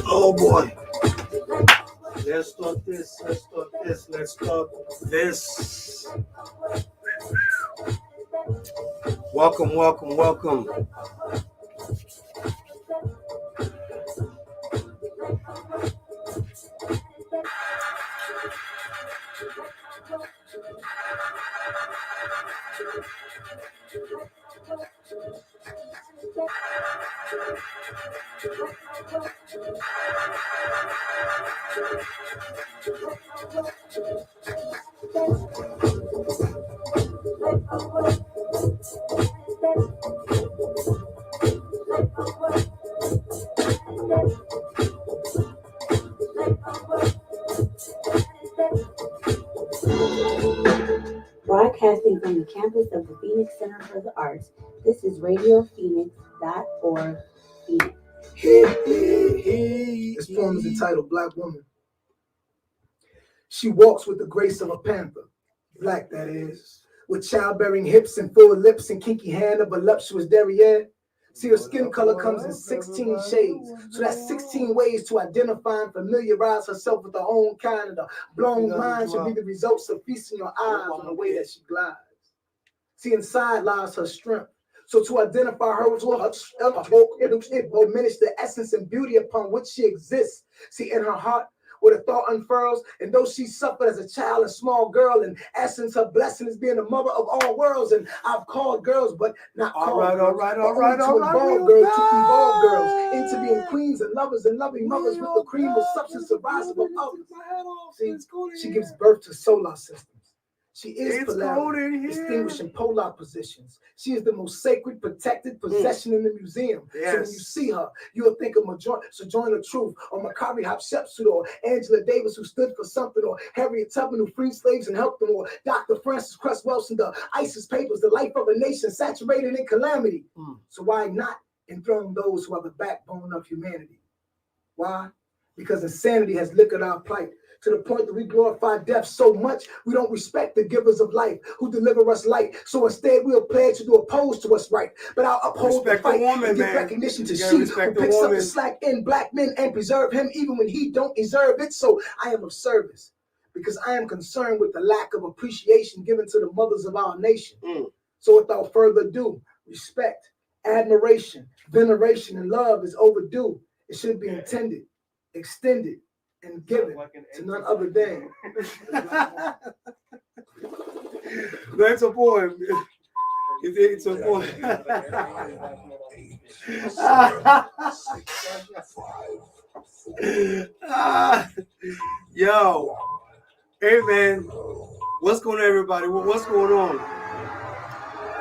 Oh boy. Let's start this. Welcome. Broadcasting from the campus of the Phoenix Center for the Arts, this is RadioPhoenix.org. This poem is entitled Black Woman. She walks with the grace of a panther, black that is, with childbearing hips and full lips and kinky hand of voluptuous derriere. See, her skin color comes in 16 shades, so that's 16 ways to identify and familiarize herself with her own kind, and the blown mind should be the results of feasting your eyes on the way that she glides. See, inside lies her strength. So to identify her with it diminish the essence and beauty upon which she exists. See, in her heart, where the thought unfurls. And though she suffered as a child and small girl, in essence, her blessing is being the mother of all worlds. And I've called girls, but not called girls. All right, to involve girls, to evolve girls into being queens and lovers and loving mothers with the cream of substance of rise above others. See, she gives birth to solar systems. She is polarity, distinguishing polar positions. She is the most sacred, protected possession in the museum. Yes. So when you see her, you'll think of Sojourner Truth, or Makari Hatshepsut, or Angela Davis, who stood for something, or Harriet Tubman, who freed slaves and helped them, or Dr. Francis Cress Welsing, the ISIS Papers, the life of a nation saturated in calamity. So why not enthrone those who are the backbone of humanity? Why? Because insanity has liquored our plight, to the point that we glorify death so much we don't respect the givers of life who deliver us light. So instead we'll pledge to do oppose to us right, but I'll uphold the fight and give recognition to she who picks up the slack in black men and preserve him even when he don't deserve it. So I am of service because I am concerned with the lack of appreciation given to the mothers of our nation. So without further ado, respect, admiration, veneration, and love is overdue. It should be intended, extended, and given to none other than. That's a poem. It's a poem. Yo, hey man, what's going on, everybody? What's going on?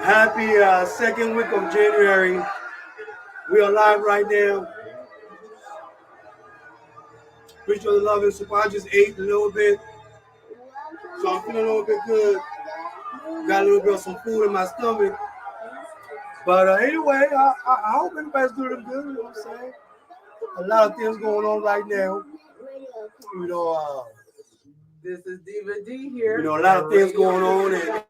Happy second week of January. We are live right now. Appreciate the love and support. I just ate a little bit, so I'm feeling a little bit good. Got a little bit of some food in my stomach. But anyway, I hope everybody's doing good. You know what I'm saying? A lot of things going on right now. You know, this is Diva D here. You know, a lot of things going on, and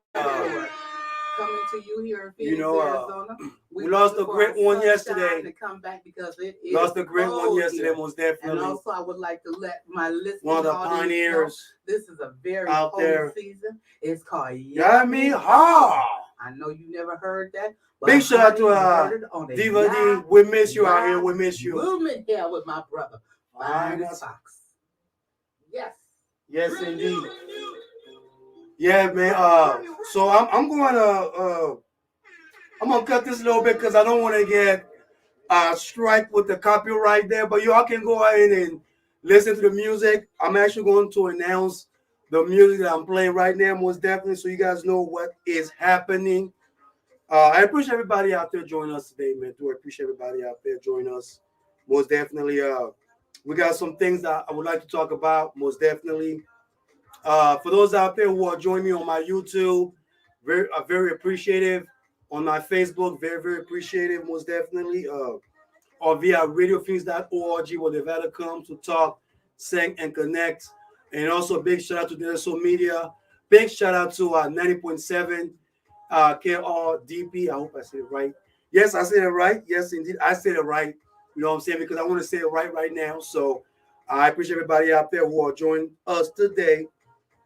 coming to you here in Phoenix, Arizona. We lost a great one yesterday. To come back because it is lost a great one yesterday, most definitely. And also, I would like to let my listeners one of the pioneers know this is a very out cold there. Season. It's called Yaggah. I know you never heard that. Big shout out to Diva D. We miss you out here. We miss you. Movement here with my brother. Fox. Yes. Yes, indeed. Yeah, man. So I'm gonna cut this a little bit because I don't want to get strike with the copyright there. But y'all can go ahead and listen to the music. I'm actually going to announce the music that I'm playing right now, most definitely, so you guys know what is happening. I appreciate everybody out there joining us today, man. I appreciate everybody out there joining us, most definitely. We got some things that I would like to talk about, most definitely. For those out there who are joining me on my YouTube, very appreciative. On my Facebook, very appreciative, most definitely. Or via radiophoenix.org, where the value comes to talk, sing, and connect. And also big shout out to the social media. Big shout out to 90.7 KRDP. I hope I said it right. Yes, I said it right. Yes, indeed, I said it right. You know what I'm saying? Because I want to say it right now. So I appreciate everybody out there who are joining us today.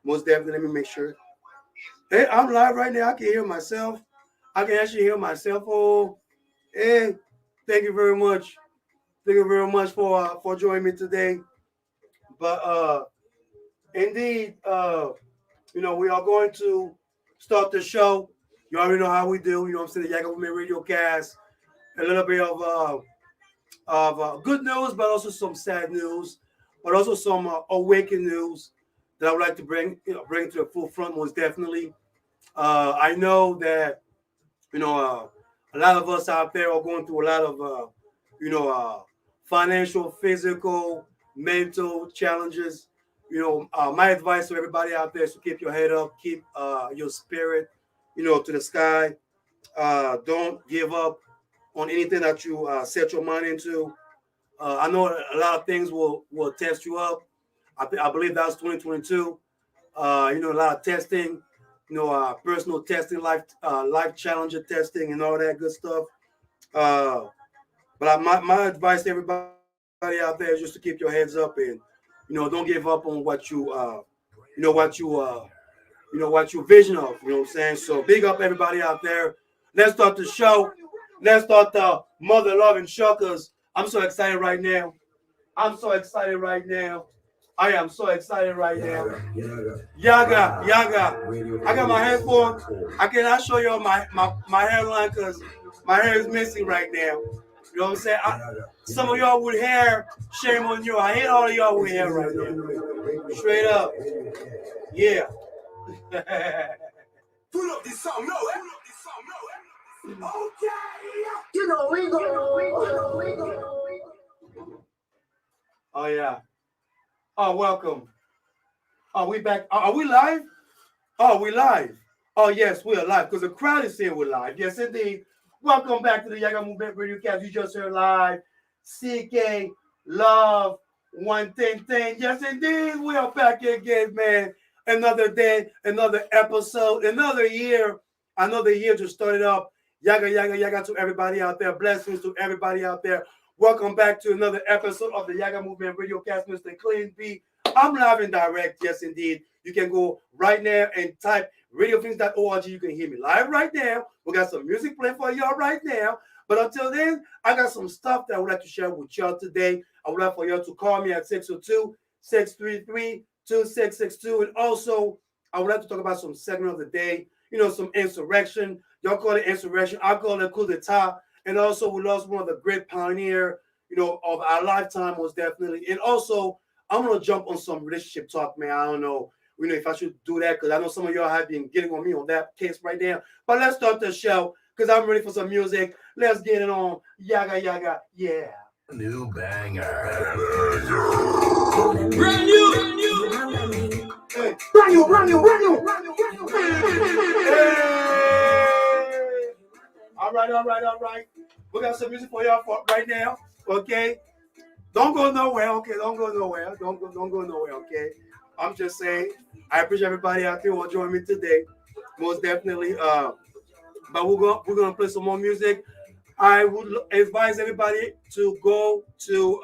Most definitely, let me make sure. Hey, I'm live right now. I can hear myself. I can actually hear myself. Oh, hey, thank you very much. Thank you very much for joining me today. But indeed, you know, we are going to start the show. You already know how we do. You know what I'm saying? The Yaggah Women Radiocast. A little bit of good news, but also some sad news, but also some awakened news that I would like to bring to the full front, most definitely. I know that, you know, a lot of us out there are going through a lot of, you know, financial, physical, mental challenges. You know, my advice to everybody out there is to keep your head up, keep your spirit, you know, to the sky. Don't give up on anything that you set your mind into. I know a lot of things will test you up. I believe that's 2022. You know, a lot of testing, you know, personal testing, life challenger testing, and all that good stuff. But my advice to everybody out there is just to keep your heads up and, you know, don't give up on what you, you know, what you vision of. You know what I'm saying? So big up everybody out there. Let's start the show. Let's start the mother loving show, because I'm so excited right now. I'm so excited right now. I am so excited right now. Yaggah. I got my headphones. I cannot show you my hairline because my hair is missing right now. You know what I'm saying? Some of y'all with hair, shame on you. I hate all of y'all with hair right now. Straight up. Yeah. Pull up this song, no. Okay. You know, we go. Oh, yeah. Oh, welcome. Are we back? Are we live? Oh, we live. Oh, yes, we are live because the crowd is saying we're live. Yes, indeed. Welcome back to the Yaggah Movement Radiocast. You just heard live. CK, Love, 110. Yes, indeed. We are back again, man. Another day, another episode, another year. Another year just started up. Yaggah to everybody out there. Blessings to everybody out there. Welcome back to another episode of the Yaggah Movement Radiocast. Mr. Clean B. I'm live and direct. Yes, indeed. You can go right now and type radiofinics.org. You can hear me live right now. We got some music playing for y'all right now. But until then, I got some stuff that I would like to share with y'all today. I would like for y'all to call me at 602-633-2662. And also, I would like to talk about some segment of the day. You know, some insurrection. Y'all call it insurrection. I call it coup d'etat. And also, we lost one of the great pioneer, you know, of our lifetime, most definitely. And also, I'm going to jump on some relationship talk, man. I don't know, you know, if I should do that because I know some of y'all have been getting on me on that case right now. But let's start the show because I'm ready for some music. Let's get it on. Yaggah, yeah. New banger. Brand new. Hey. Brand new. Hey. All right. We got some music for y'all for right now. Okay. Don't go nowhere. Okay. Don't go nowhere. Okay. I'm just saying, I appreciate everybody out there who will join me today. Most definitely. But we're gonna play some more music. I would advise everybody to go to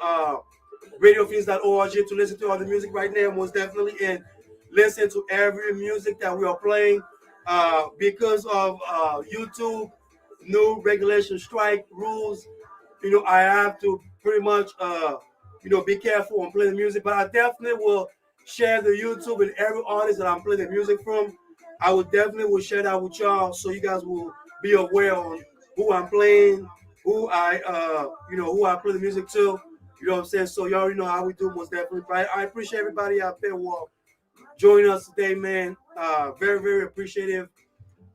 radiofinics.org to listen to all the music right now, most definitely, and listen to every music that we are playing. Because of YouTube new regulation strike rules, you know, I have to pretty much be careful on playing the music. But I definitely will share the YouTube and every artist that I'm playing the music from. I will definitely share that with y'all so you guys will be aware on who I'm playing, who I play the music to. You know what I'm saying? So you already know how we do, most definitely. But I appreciate everybody out there who are joining us today, man. Very, very appreciative.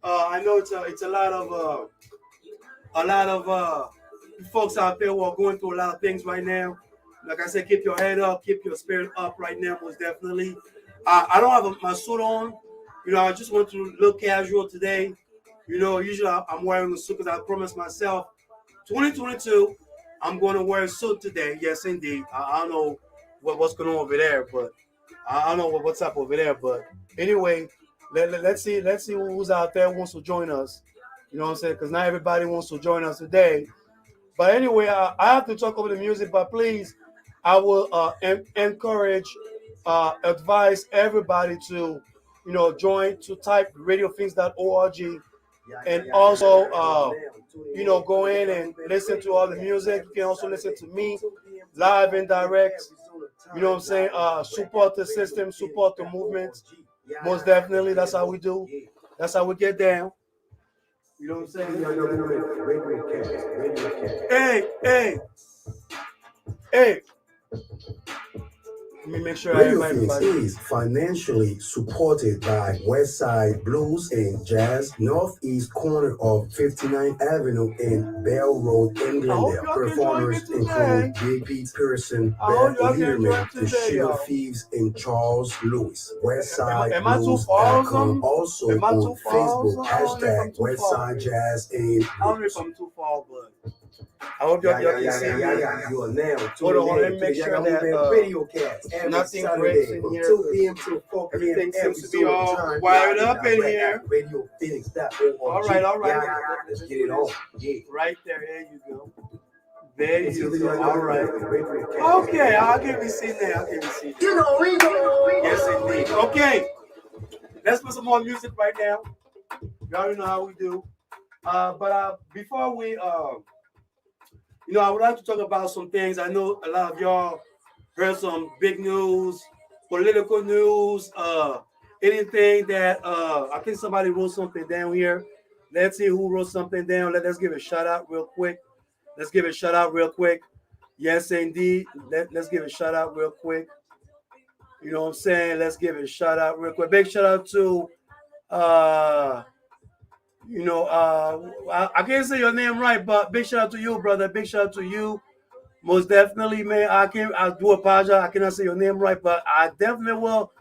I know it's a lot of folks out there who are going through a lot of things right now. Like I said, keep your head up, keep your spirit up right now, most definitely. I don't have my suit on. You know, I just want to look casual today. You know, usually I'm wearing a suit because I promised myself 2022, I'm going to wear a suit today. Yes, indeed. I don't know what's going on over there, but I don't know what's up over there. But anyway, let's see who's out there who wants to join us. You know what I'm saying? Because not everybody wants to join us today. But anyway, I have to talk over the music, but please, I will encourage, advise everybody to, you know, join, to type radiofinics.org and also, go in and listen to all the music. You can also listen to me live and direct. You know what I'm saying? Support the system, support the movement. Most definitely, that's how we do. That's how we get down. You know what I'm saying? Hey. Let me make sure Radio Phoenix is financially supported by Westside Blues and Jazz, northeast corner of 59th Avenue and Bell Road in Glendale. Performers include J.P. Pearson, Beth Learman, The Sugar Thieves, and Charles Lewis. WestsideBlues.com, also on Facebook, hashtag Westside Jazz and I don't know if I'm too far, but I hope y'all can see me. You are now Hold on, let me make sure that Radiocast nothing breaks in here. 2 p.m. to 4 p.m. Everything seems to be all wired up in here. Radiofinics.org. All right. Let's get it on. Yeah. Right there. There you go. All right. Okay, I'll give you see now. You know, we go. Yes, indeed. Okay. Let's put some more music right now. You already know how we do. But before we, I would like to talk about some things. I know a lot of y'all heard some big news political news, anything that I think somebody wrote something down here. Let's see who wrote something down. Let's give a shout out real quick. Let's give a shout out real quick. Yes, indeed. Let's give a shout out real quick. You know what I'm saying? Let's give it a shout out real quick. Big shout out to uh I can't say your name right, but big shout out to you, brother. Big shout out to you. Most definitely, man. I do apologize. I cannot say your name right, but I definitely will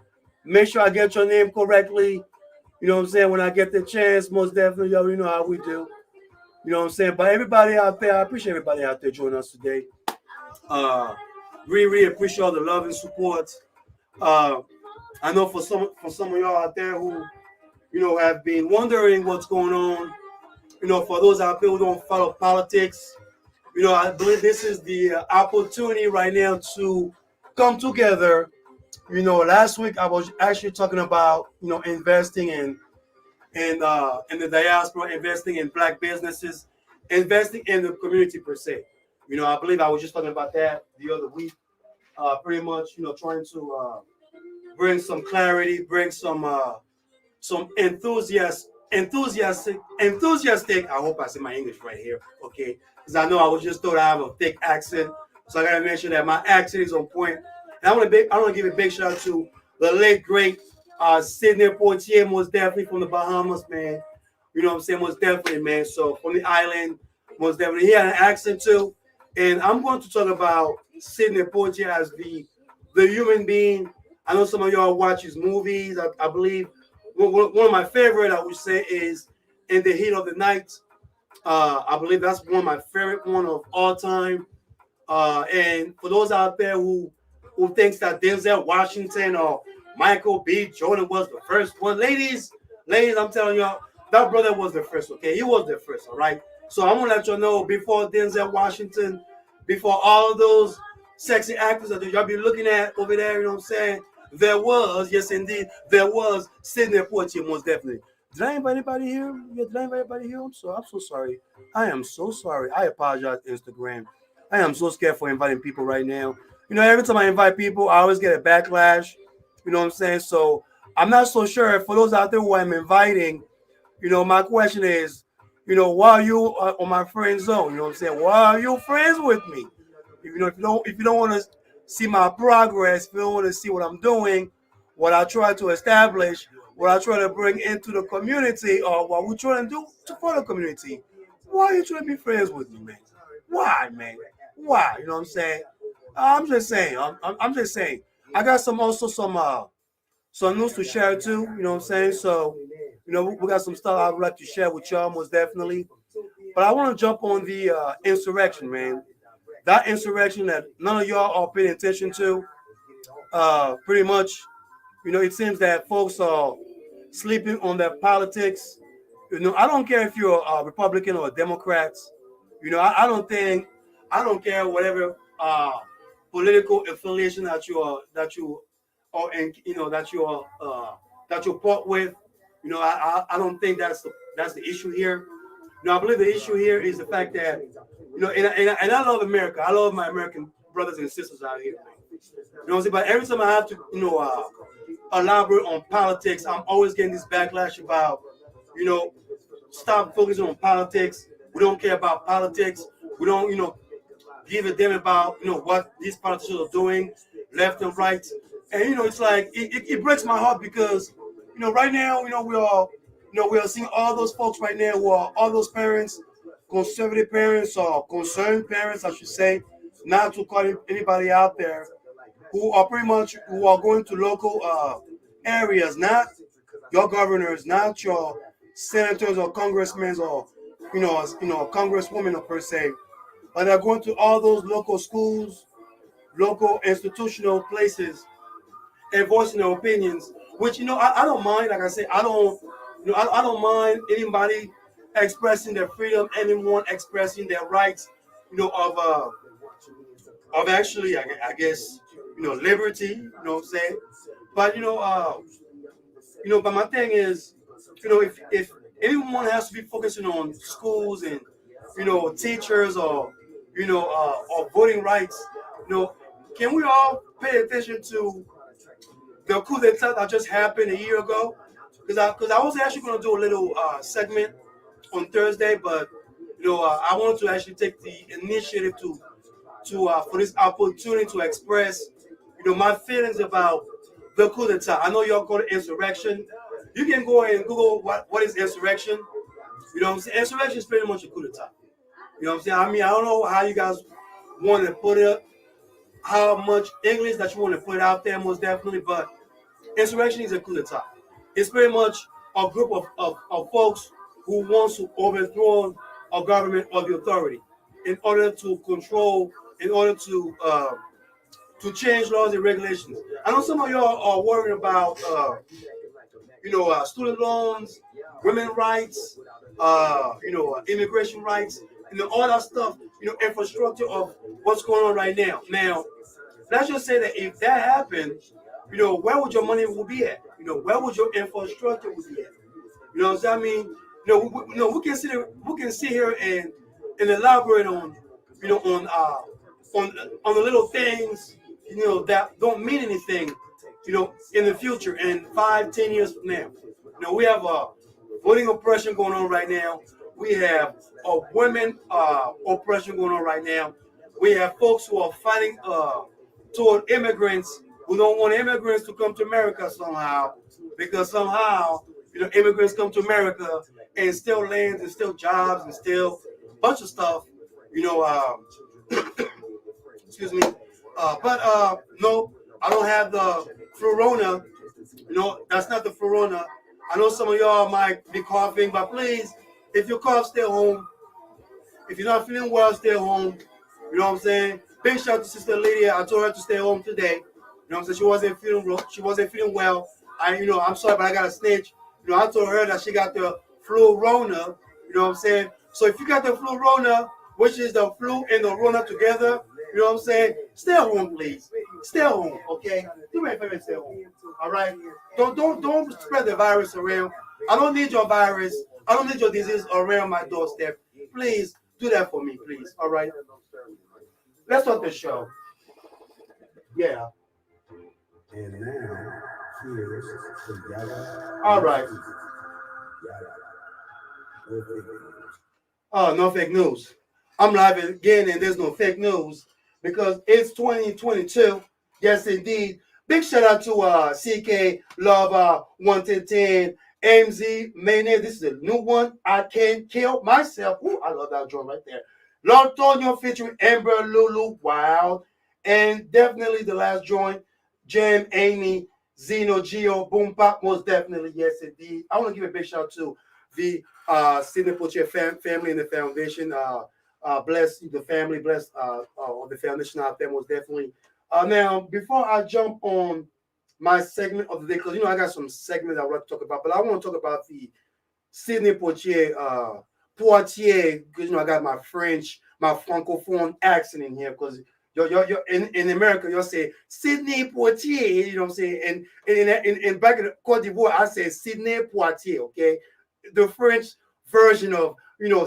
make sure I get your name correctly. You know what I'm saying? When I get the chance, most definitely, yo, you know how we do. You know what I'm saying? But everybody out there, I appreciate everybody out there joining us today. Really appreciate all the love and support. I know for some of y'all out there who, you know, have been wondering what's going on. You know, for those out there who don't follow politics, you know, I believe this is the opportunity right now to come together. You know, last week I was actually talking about, you know, investing in the diaspora, investing in black businesses, investing in the community per se. You know, I believe I was just talking about that the other week. Pretty much, you know, trying to bring some clarity, bring some enthusiastic. I hope I say my English right here, okay? Because I know I was just told I have a thick accent, so I gotta make sure that my accent is on point. And I want to give a big shout out to the late great Sidney Poitier, most definitely from the Bahamas, man. You know what I'm saying? Most definitely, man. So from the island, most definitely. He had an accent too. And I'm going to talk about Sidney Poitier as the human being. I know some of y'all watch his movies. I believe one of my favorite, I would say, is In the Heat of the Night. I believe that's one of my favorite one of all time. And for those out there who thinks that Denzel Washington or Michael B. Jordan was the first one, ladies, I'm telling y'all, that brother was the first. Okay, he was the first. All right. So I'm gonna let y'all know before Denzel Washington, before all of those sexy actors that y'all be looking at over there, you know what I'm saying? There was, yes indeed, there was Sidney Poitier, most definitely. Did I invite anybody here? Yeah, did I invite anybody here? I'm so sorry. I am so sorry. I apologize, Instagram. I am so scared for inviting people right now. You know, every time I invite people, I always get a backlash. You know what I'm saying? So I'm not so sure. For those out there who I'm inviting, you know, my question is, you know, why are you on my friend zone? You know what I'm saying? Why are you friends with me? You know, if you don't want to see my progress, if you don't want to see what I'm doing, what I try to establish, what I try to bring into the community, or what we're trying to do for the community, why are you trying to be friends with me, man? Why, man? Why? You know what I'm saying? I'm just saying. I'm just saying. I got some news to share too. You know what I'm saying? So, you know, we got some stuff I would like to share with y'all, most definitely. But I want to jump on the insurrection, man. That insurrection that none of y'all are paying attention to. Pretty much, you know, it seems that folks are sleeping on their politics. You know, I don't care if you're a Republican or a Democrat. You know, I don't care whatever political affiliation that you are and you know that you're part with. You know, I don't think that's the issue here. You know, I believe the issue here is the fact that, you know, and I love America. I love my American brothers and sisters out here. You know what I'm saying? But every time I have to, you know, elaborate on politics, I'm always getting this backlash about, you know, stop focusing on politics. We don't care about politics. We don't, you know, give a damn about, you know, what these politicians are doing, left and right. And, you know, it's like, it breaks my heart because, you know, right now, you know, we are seeing all those folks right now who are all those parents, conservative parents or concerned parents, I should say, not to call anybody out there, who are going to local areas, not your governors, not your senators or congressmen or, you know, congresswomen or per se, but they're going to all those local schools, local institutional places, and voicing their opinions. Which, you know, I don't mind. Like I say, I don't mind anybody expressing their freedom, anyone expressing their rights, you know, of actually, I guess, you know, liberty. You know what I'm saying? But but my thing is, you know, if anyone has to be focusing on schools and, you know, teachers or, you know, or voting rights, you know, can we all pay attention to the coup d'etat that just happened a year ago. Because I was actually going to do a little segment on Thursday, but I wanted to actually take the initiative to for this opportunity to express my feelings about the coup d'etat. I know y'all call it insurrection. You can go and Google what is insurrection. You know what I'm saying? Insurrection is pretty much a coup d'etat. You know what I'm saying? I mean, I don't know how you guys want to put it, how much English that you want to put out there, most definitely, but insurrection is a coup d'etat. It's pretty much a group of folks who wants to overthrow a government or the authority in order to control, in order to change laws and regulations. I know some of y'all are worried about, student loans, women's rights, immigration rights, all that stuff, infrastructure of what's going on right now. Now, let's just say that if that happened, where would your money be at? Where would your infrastructure be at? You know what I'm saying? I mean, we can sit here and elaborate on, on the little things, that don't mean anything, in the future and 5-10 years from now. We have a voting oppression going on right now. We have a women oppression going on right now. We have folks who are fighting toward immigrants who don't want immigrants to come to America somehow, because somehow, immigrants come to America and steal lands and steal jobs and steal a bunch of stuff, excuse me. But no, I don't have the flurona. That's not the flurona. I know some of y'all might be coughing, but please, if you cough, stay home. If you're not feeling well, stay home. You know what I'm saying? Big shout out to Sister Lydia. I told her to stay home today. You know what I'm saying? She wasn't feeling well. I'm sorry, but I got a snitch. I told her that she got the flu-rona. You know what I'm saying? So if you got the flu-rona, which is the flu and the rona together, you know what I'm saying? Stay home, please. Stay home, okay? Do me a favor, stay home. All right? Don't spread the virus around. I don't need your virus. I don't need your disease around my doorstep. Please do that for me, please. All right? Let's start the show. Yeah. And now, here's the Yaggah. All right. Oh, no fake news. I'm live again, and there's no fake news because it's 2022. Yes, indeed. Big shout out to CK Love 110 MZ Mayonnaise. This is a new one. I Can't Kill Myself. Ooh, I love that joint right there. Lord Tonyo featuring Amber Lulu Wild, and definitely the last joint, Jam Amy Zeno Geo Boom Pop. Most definitely, yes, indeed. I want to give a big shout out to the Sidney Poitier family and the foundation. Bless the family, bless the foundation out there, most definitely. Now, before I jump on my segment of the day, because I got some segments I want to talk about, but I want to talk about the Sidney Poitier, because I got my French, my Francophone accent in here, because you're in America, you'll say Sidney Poitier, you know what I'm saying? And in back in Cote d'Ivoire, I say Sidney Poitier, okay? The French version of,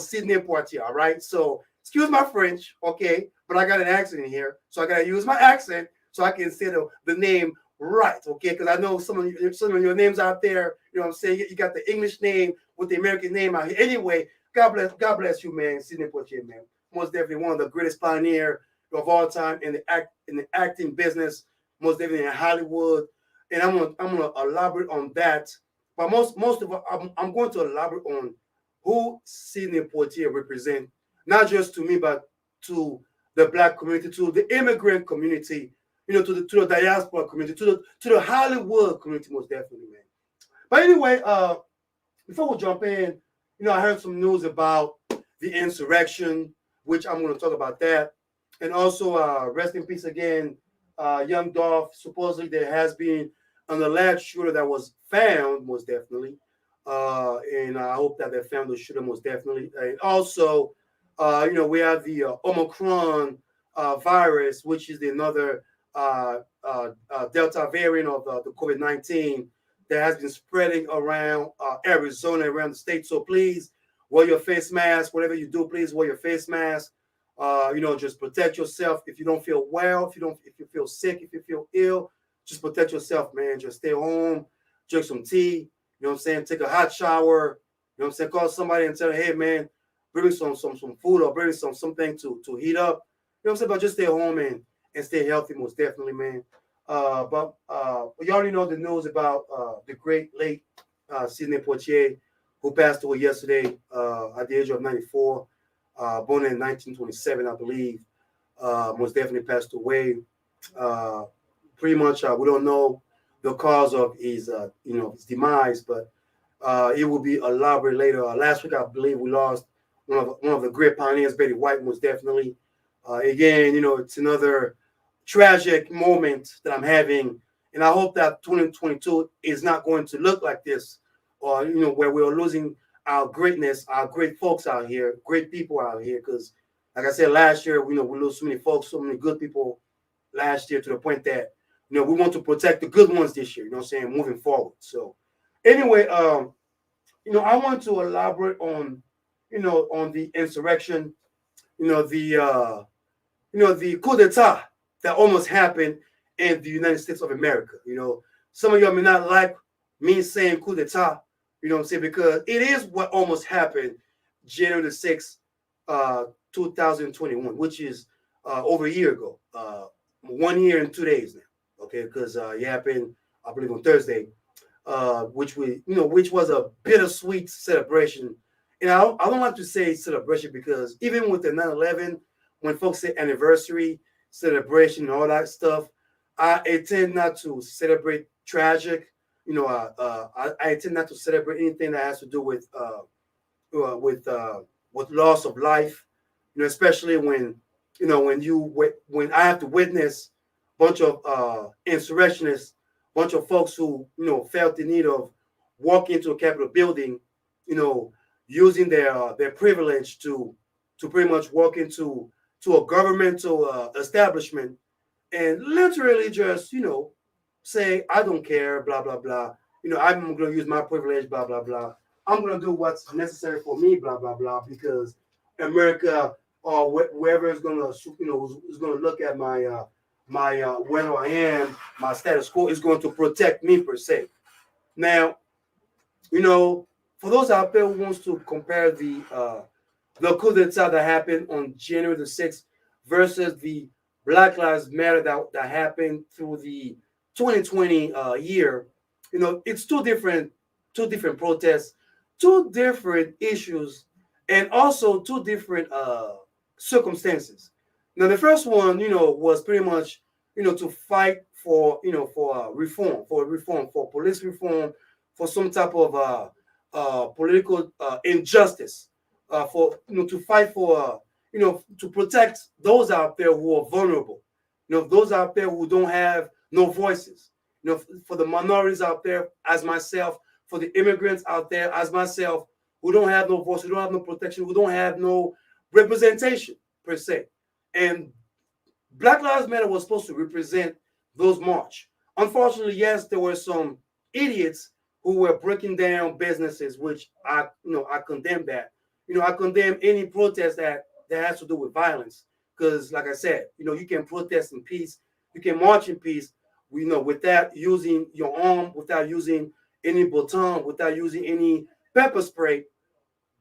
Sidney Poitier, all right? So, excuse my French, okay? But I got an accent in here, so I got to use my accent so I can say the name right, okay? Because I know some of your names out there, you know what I'm saying? You got the English name with the American name out here. Anyway, God bless you, man, Sidney Poitier, man. Most definitely one of the greatest pioneer of all time in the acting business, most definitely in Hollywood. And I'm gonna elaborate on that. But most of all, I'm going to elaborate on who Sidney Poitier represent, not just to me, but to the Black community, to the immigrant community, to the diaspora community, to the Hollywood community, most definitely, man. But anyway, before we jump in, I heard some news about the insurrection, which I'm going to talk about that. And also, rest in peace again, young Dolph. Supposedly there has been an alleged shooter that was found, most definitely. And I hope that they found the shooter, most definitely. And also, we have the Omicron virus, which is another Delta variant of the COVID-19 that has been spreading around Arizona, around the state. So please wear your face mask. Whatever you do, please wear your face mask. Just protect yourself. If you don't feel well, if you feel sick, if you feel ill, just protect yourself, man. Just stay home, drink some tea, you know what I'm saying? Take a hot shower, you know what I'm saying? Call somebody and tell them, hey, man, bring me some food or bring me something to heat up. You know what I'm saying? But just stay home and stay healthy, most definitely, man. But you already know the news about the great late Sidney Poitier, who passed away yesterday at the age of 94, born in 1927, I believe. Most definitely passed away. Pretty much, we don't know the cause of his, his demise, but it will be elaborate later. Last week, I believe we lost one of the great pioneers, Betty White, most definitely. Again, it's another tragic moment that I'm having, and I hope that 2022 is not going to look like this, or where we are losing our greatness, our great folks out here, great people out here. Because, like I said, last year, we lost so many folks, so many good people last year, to the point that we want to protect the good ones this year. You know what I'm saying? Moving forward. So, anyway, I want to elaborate on, on the insurrection, the coup d'etat that almost happened in the United States of America. Some of y'all may not like me saying coup d'etat, you know what I'm saying, because it is what almost happened January the 6th, 2021, which is over a year ago, 1 year and 2 days now. Okay, because it happened, I believe, on Thursday, which was a bittersweet celebration. And I don't like to say celebration, because even with the 9/11, when folks say anniversary, celebration, and all that stuff, I tend not to celebrate tragic. I tend not to celebrate anything that has to do with loss of life. Especially when when I have to witness a bunch of insurrectionists, bunch of folks who felt the need of walking into a Capitol building, using their privilege to pretty much walk into a governmental establishment and literally just say, I don't care, blah blah blah. I'm going to use my privilege, blah blah blah. I'm going to do what's necessary for me, blah blah blah, because America or whoever is going to is going to look at my where I am, my status quo, is going to protect me per se. Now, for those out there who wants to compare the coup d'etat that happened on January the 6th versus the Black Lives Matter that happened through the 2020 year, it's two different protests, two different issues, and also two different circumstances. Now, the first one, was pretty much, to fight for, for reform, for police reform, for some type of political injustice, for to fight for to protect those out there who are vulnerable, those out there who don't have no voices, for the minorities out there as myself, for the immigrants out there as myself, who don't have no voice, who don't have no protection, who don't have no representation per se. And Black Lives Matter was supposed to represent those march. Unfortunately, yes, there were some idiots who were breaking down businesses, which I condemn that. I condemn any protest that has to do with violence, because, like I said, you can protest in peace, you can march in peace, without using your arm, without using any baton, without using any pepper spray,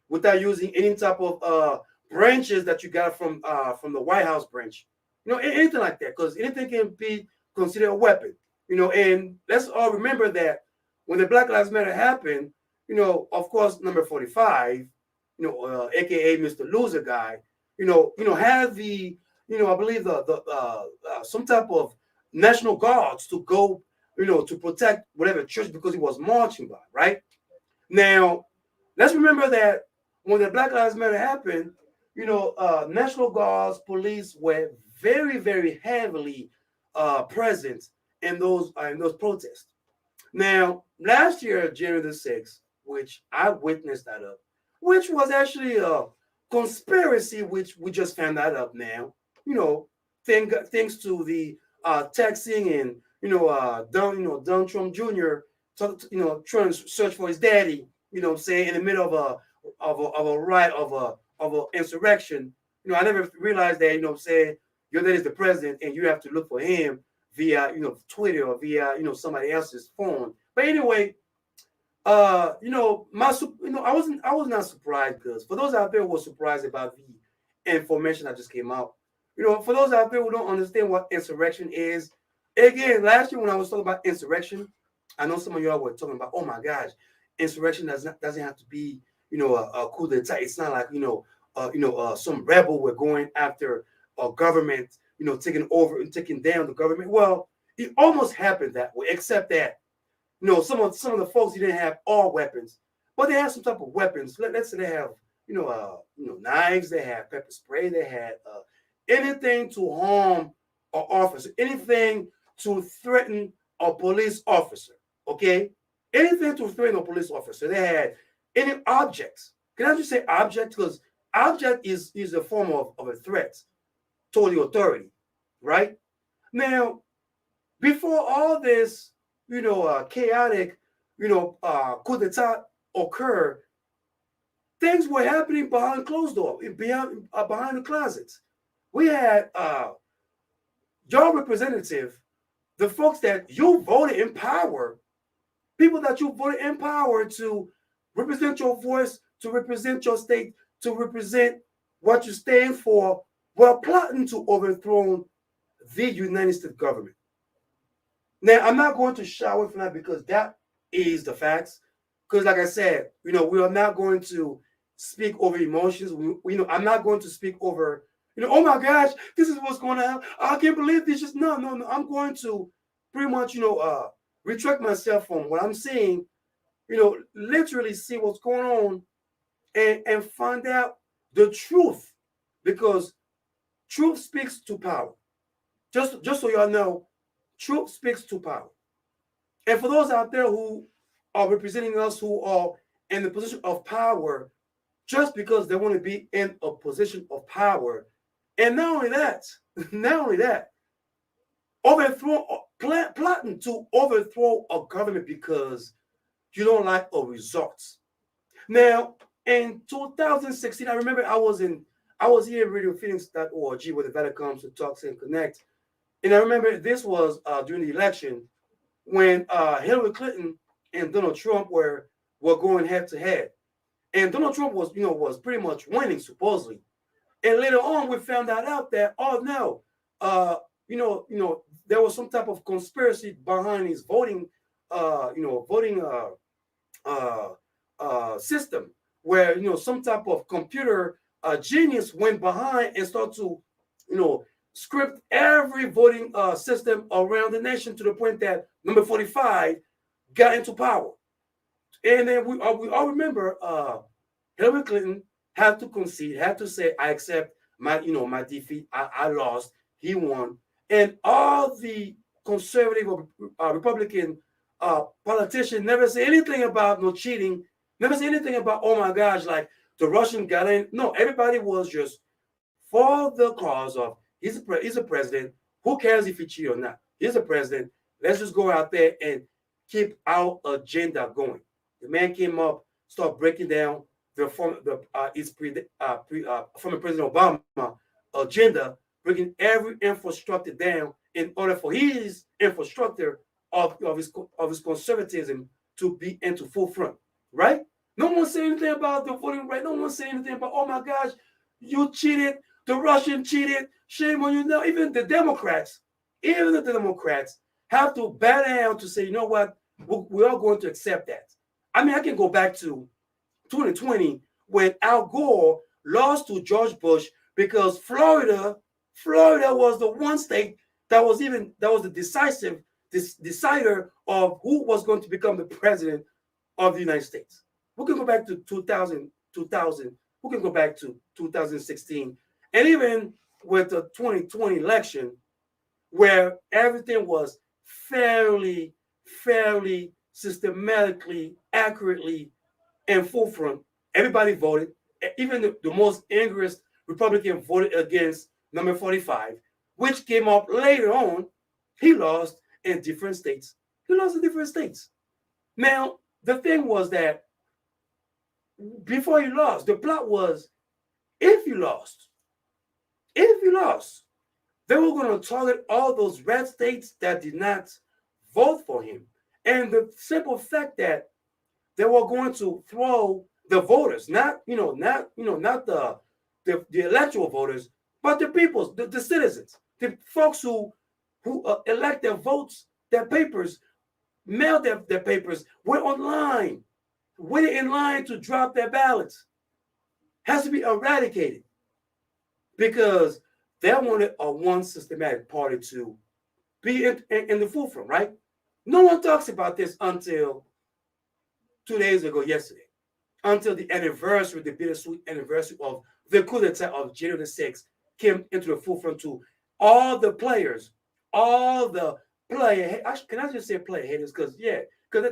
without using any type of branches that you got from the White House branch, anything like that, because anything can be considered a weapon, And let's all remember that when the Black Lives Matter happened, of course, number 45, aka Mr. Loser Guy, had the, I believe the some type of National Guards to go, to protect whatever church, because he was marching by, right? Now, let's remember that when the Black Lives Matter happened, National Guards, police were very, very heavily present in those protests. Now, last year, January the 6th, which I witnessed that of, which was actually a conspiracy, which we just found that out now, thanks to the texting and, Donald Trump Jr., trying to search for his daddy, saying in the middle of a riot, of an insurrection. I never realized that, saying your dad is the president and you have to look for him via Twitter or via somebody else's phone. But anyway, I was not surprised, because for those out there who were surprised about the information that just came out, for those out there who don't understand what insurrection is, again, last year when I was talking about insurrection, I know some of y'all were talking about, oh my gosh, insurrection doesn't have to be a coup d'etat. It's not like some rebel were going after a government, taking over and taking down the government. Well, it almost happened that way, except that some of the folks didn't have all weapons, but they had some type of weapons. Let's say they have knives, they had pepper spray, they had anything to harm an officer, anything to threaten a police officer. Okay, anything to threaten a police officer. They had any objects. Can I just say object? Because object is a form of a threat toward the authority, right? Now, before all this, chaotic, coup d'etat occur, things were happening behind closed doors, behind the closets. We had your representative, the folks that you voted in power, people that you voted in power to represent your voice, to represent your state, to represent what you stand for, were plotting to overthrow the United States government. Now, I'm not going to shy away from that, because that is the facts. Because like I said, we are not going to speak over emotions. I'm not going to speak over, oh my gosh, this is what's going on. I can't believe this. Just no. I'm going to pretty much, retract myself from what I'm saying, literally see what's going on and find out the truth, because truth speaks to power. Just so y'all know, truth speaks to power. And for those out there who are representing us, who are in the position of power, just because they want to be in a position of power, and not only that, plotting to overthrow a government because you don't like a results. Now, in 2016, I remember I was here at radiophoenix.org, where the veteran comes to talk and connect. And I remember this was during the election when Hillary Clinton and Donald Trump were going head to head, and Donald Trump was pretty much winning supposedly. And later on, we found out that there was some type of conspiracy behind his voting system, where some type of computer genius went behind and started to script every voting system around the nation, to the point that number 45 got into power. And then we all remember Hillary Clinton had to concede, had to say, I accept my defeat. I lost. He won. And all the conservative Republican politicians never say anything about no cheating, never say anything about, oh my gosh, like the Russian got in. No, everybody was just for the cause of, he's a president. Who cares if he cheated or not? He's a president. Let's just go out there and keep our agenda going. The man came up, started breaking down former President Obama agenda, breaking every infrastructure down in order for his infrastructure of his conservatism to be into full front, right? No one said anything about the voting right. No one said anything about, oh my gosh, you cheated, the Russian cheated, shame on you. Now, even the Democrats have to bow down to say, you know what, we are going to accept that. I mean, I can go back to 2020 when Al Gore lost to George Bush because Florida was the one state that was the decider of who was going to become the president of the United States. We can go back to 2000. We can go back to 2016, and even with the 2020 election, where everything was fairly systematically, accurately, and full front. Everybody voted. Even the most angriest Republican voted against number 45, which came up later on. He lost in different states. Now, the thing was that before he lost, the plot was, if you lost, They were going to target all those red states that did not vote for him. And the simple fact that they were going to throw the voters, not the electoral voters, but the people, the citizens, the folks who elect their votes, their papers, mailed their papers, were online, waiting in line to drop their ballots. Has to be eradicated because they wanted a one systematic party to be in the forefront, right? No one talks about this until 2 days ago, yesterday, until the anniversary, the bittersweet anniversary of the coup d'etat of January 6th came into the forefront to all the players, all the player, can I just say player haters? Because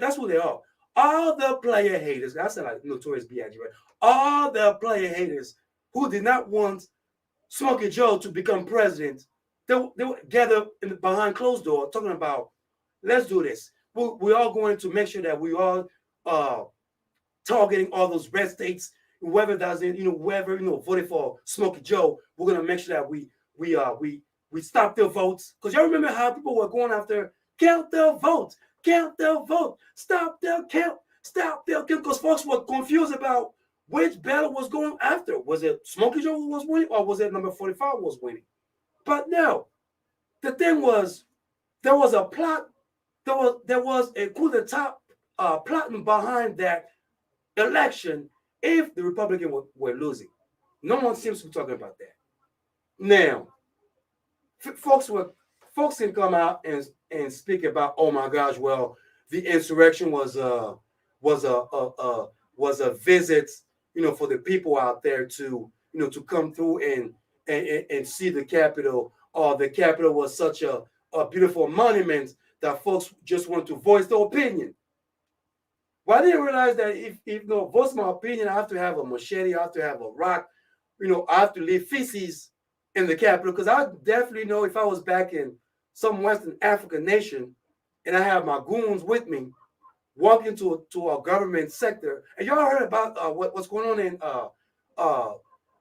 that's who they are. All the player haters, I sound like Notorious B.I.G., right? All the player haters who did not want Smokey Joe to become president, they would gather behind closed door talking about, let's do this. We're all going to make sure that we are targeting all those red states, whoever doesn't, whoever voted for Smokey Joe, we're going to make sure that we stop their votes. Because y'all remember how people were going after, count their votes, stop their count, because folks were confused about which ballot was going after. Was it Smokey Joe who was winning, or was it number 45 who was winning? But no, the thing was, there was a plot, there was a coup d'etat plotting behind that election if the Republicans were losing. No one seems to be talking about that. Now, folks can come out and speak about, oh my gosh, well, the insurrection was a visit, for the people out there to come through and see the Capitol, or the Capitol was such a beautiful monument that folks just want to voice their opinion. Well, I didn't realize that if voice my opinion, I have to have a machete, I have to have a rock, I have to leave feces in the Capitol, because I definitely know if I was back in some Western African nation and I have my goons with me, walking to a government sector, and y'all heard about what's going on in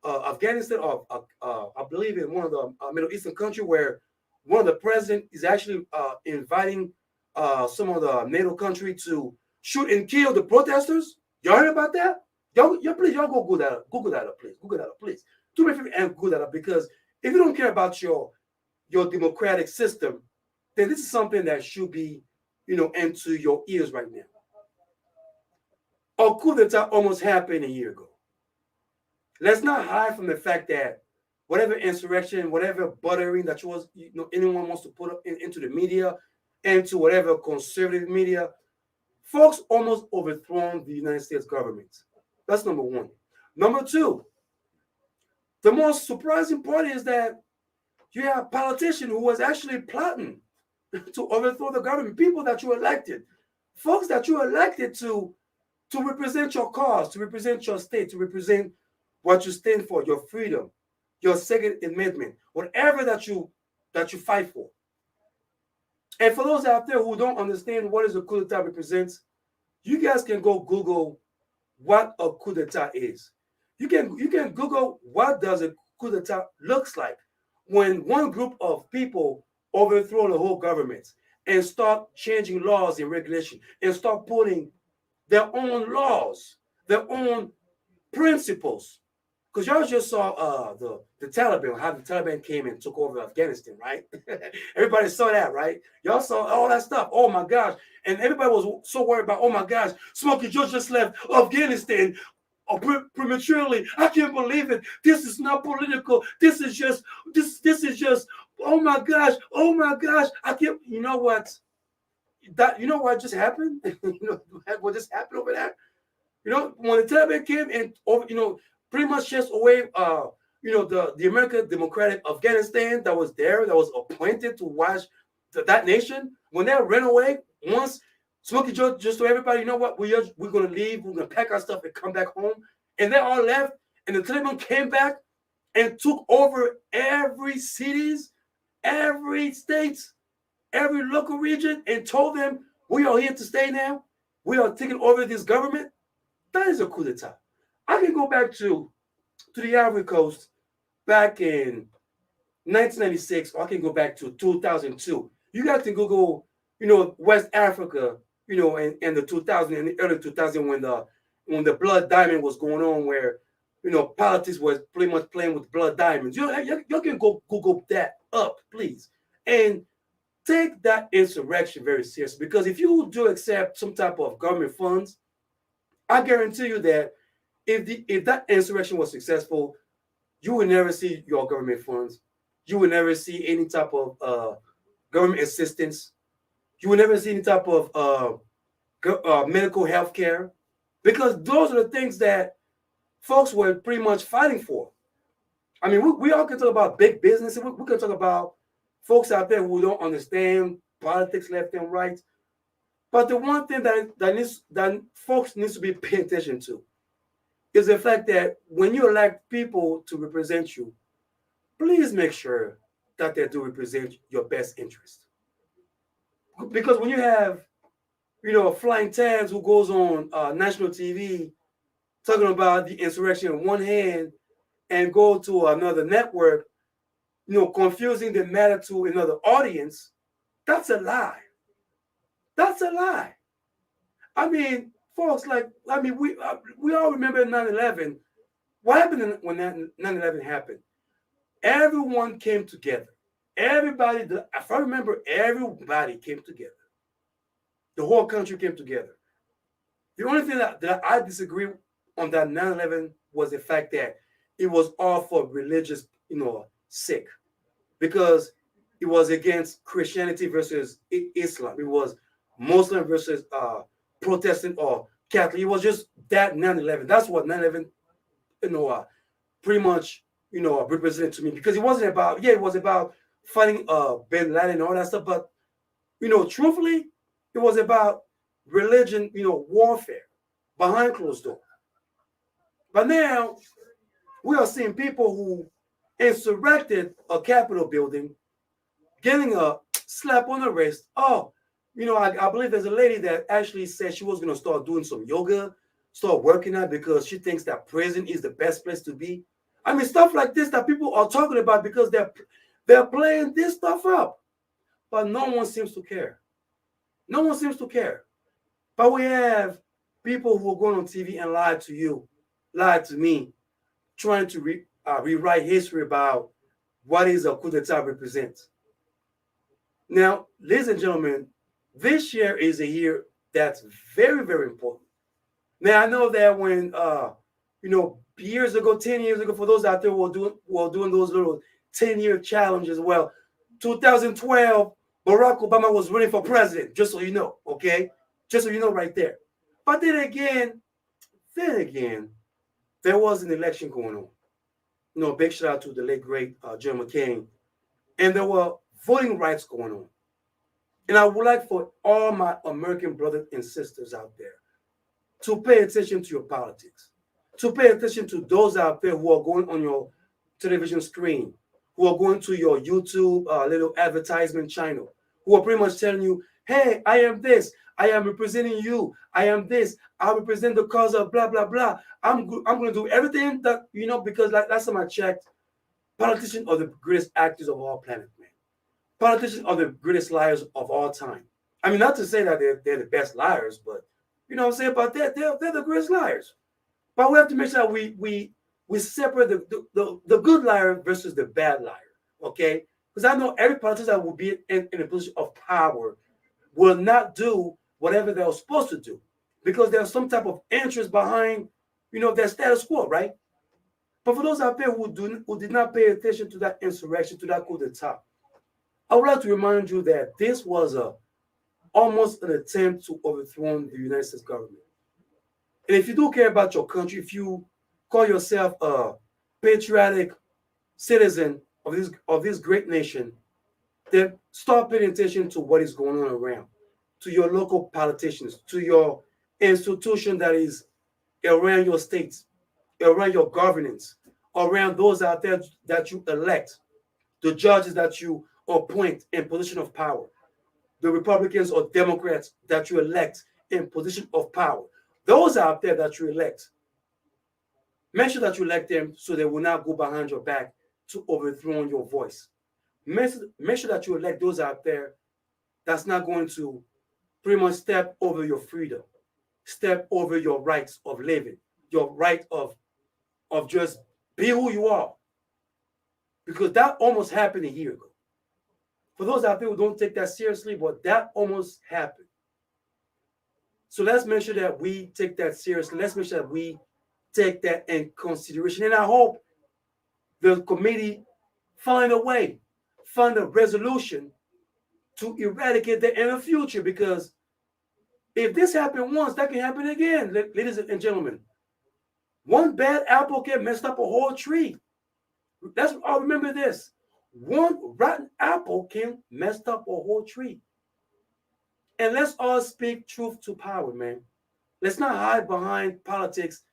Afghanistan, or I believe in one of the Middle Eastern country, where one of the president is actually inviting some of the NATO country to shoot and kill the protesters. Y'all heard about that? Y'all please, y'all go Google that up, please. Do me a favor and Google that up, because if you don't care about your democratic system, then this is something that should be, into your ears right now. A coup d'etat almost happened a year ago. Let's not hide from the fact that whatever insurrection, whatever buttering that anyone wants to put up into the media, and to whatever conservative media, folks almost overthrown the United States government. That's number one. Number two, the most surprising part is that you have a politician who was actually plotting to overthrow the government, people that you elected, folks that you elected to represent your cause, to represent your state, to represent what you stand for, your freedom, your Second Amendment, whatever that you fight for. And for those out there who don't understand what is a coup d'etat represents, you guys can go Google what a coup d'etat is. You can Google what does a coup d'etat looks like when one group of people overthrow the whole government and start changing laws and regulation and start putting their own laws, their own principles. Because y'all just saw the Taliban, how the Taliban came and took over Afghanistan, right? Everybody saw that, right? Y'all saw all that stuff. Oh my gosh. And everybody was so worried about, oh my gosh, Smokey Joe just left Afghanistan prematurely. I can't believe it. This is not political. This is just, oh my gosh. I can't, you know what just happened? What just happened over there? When the Taliban came and pretty much just away, the American Democratic Afghanistan that was there, that was appointed to watch that nation, when they ran away, once Smokey Joe just told everybody, you know what, we're going to leave, we're going to pack our stuff and come back home. And they all left, and the Taliban came back and took over every cities, every states, every local region, and told them, we are here to stay now. We are taking over this government. That is a coup d'etat. I can go back to the Ivory Coast back in 1996, or I can go back to 2002. You got to Google, West Africa, in the 2000, in the early 2000 when the blood diamond was going on, where politics was pretty much playing with blood diamonds. You can go Google that up, please, and take that insurrection very seriously. Because if you do accept some type of government funds, I guarantee you that if that insurrection was successful, you will never see your government funds. You will never see any type of government assistance. You will never see any type of medical health care, because those are the things that folks were pretty much fighting for. I mean, we all can talk about big business. We can talk about folks out there who don't understand politics left and right. But the one thing that folks needs to be paying attention to is the fact that when you elect people to represent you, please make sure that they do represent your best interest. Because when you have, Flying Tans who goes on national TV talking about the insurrection in one hand and go to another network, confusing the matter to another audience, that's a lie. That's a lie. I mean, folks, we all remember 9/11. What happened when 9/11 happened? Everyone came together. Everybody, if I remember, everybody came together. The whole country came together. The only thing that I disagree on that 9/11 was the fact that it was all for religious, sake, because it was against Christianity versus Islam. It was Muslim versus Protestant or Catholic. It was just that 9/11. That's what 9/11, pretty much, represented to me, because it wasn't about, it was about fighting bin Laden and all that stuff, but truthfully, it was about religion, warfare behind closed doors. But now we are seeing people who insurrected a Capitol building getting a slap on the wrist. Oh, I believe there's a lady that actually said she was going to start doing some yoga, start working out, because she thinks that prison is the best place to be. I mean, stuff like this that people are talking about because they're playing this stuff up. But no one seems to care. No one seems to care. But we have people who are going on TV and lie to you, lie to me, trying to rewrite history about what is a coup d'etat represents. Now, ladies and gentlemen, this year is a year that's very, very important. Now, I know that when, years ago, 10 years ago, for those out there who are doing those little 10-year challenges, well, 2012, Barack Obama was running for president, just so you know, okay? Just so you know right there. But then again, there was an election going on. Big shout out to the late, great John McCain. And there were voting rights going on. And I would like for all my American brothers and sisters out there to pay attention to your politics, to pay attention to those out there who are going on your television screen, who are going to your YouTube little advertisement channel, who are pretty much telling you, hey, I am this, I am representing you, I am this, I represent the cause of blah, blah, blah. I'm going to do everything that, because last time I checked, politicians are the greatest actors of all planet, man. Politicians are the greatest liars of all time. I mean, not to say that they're the best liars, but you know what I'm saying? But they're the greatest liars. But we have to make sure we separate the good liar versus the bad liar, okay? Because I know every politician that will be in a position of power will not do whatever they're supposed to do, because there's some type of interest behind, their status quo, right? But for those out there who did not pay attention to that insurrection, to that coup d'etat, I would like to remind you that this was almost an attempt to overthrow the United States government. And if you do care about your country, if you call yourself a patriotic citizen of this great nation, then start paying attention to what is going on around, to your local politicians, to your institution that is around your states, around your governance, around those out there that you elect, the judges that you appoint in position of power, the Republicans or Democrats that you elect in position of power. Those out there that you elect, make sure that you elect them so they will not go behind your back to overthrow your voice, make sure that you elect those out there that's not going to pretty much step over your freedom, step over your rights of living, your right of just be who you are. Because that almost happened a year ago. For those out there who don't take that seriously, but that almost happened. So let's make sure that we take that seriously. Let's make sure that we take that in consideration. And I hope the committee find a way, find a resolution to eradicate that in the future. Because if this happened once, that can happen again, ladies and gentlemen. One bad apple can mess up a whole tree. I'll remember this. One rotten apple can mess up a whole tree. And let's all speak truth to power, man. Let's not hide behind politics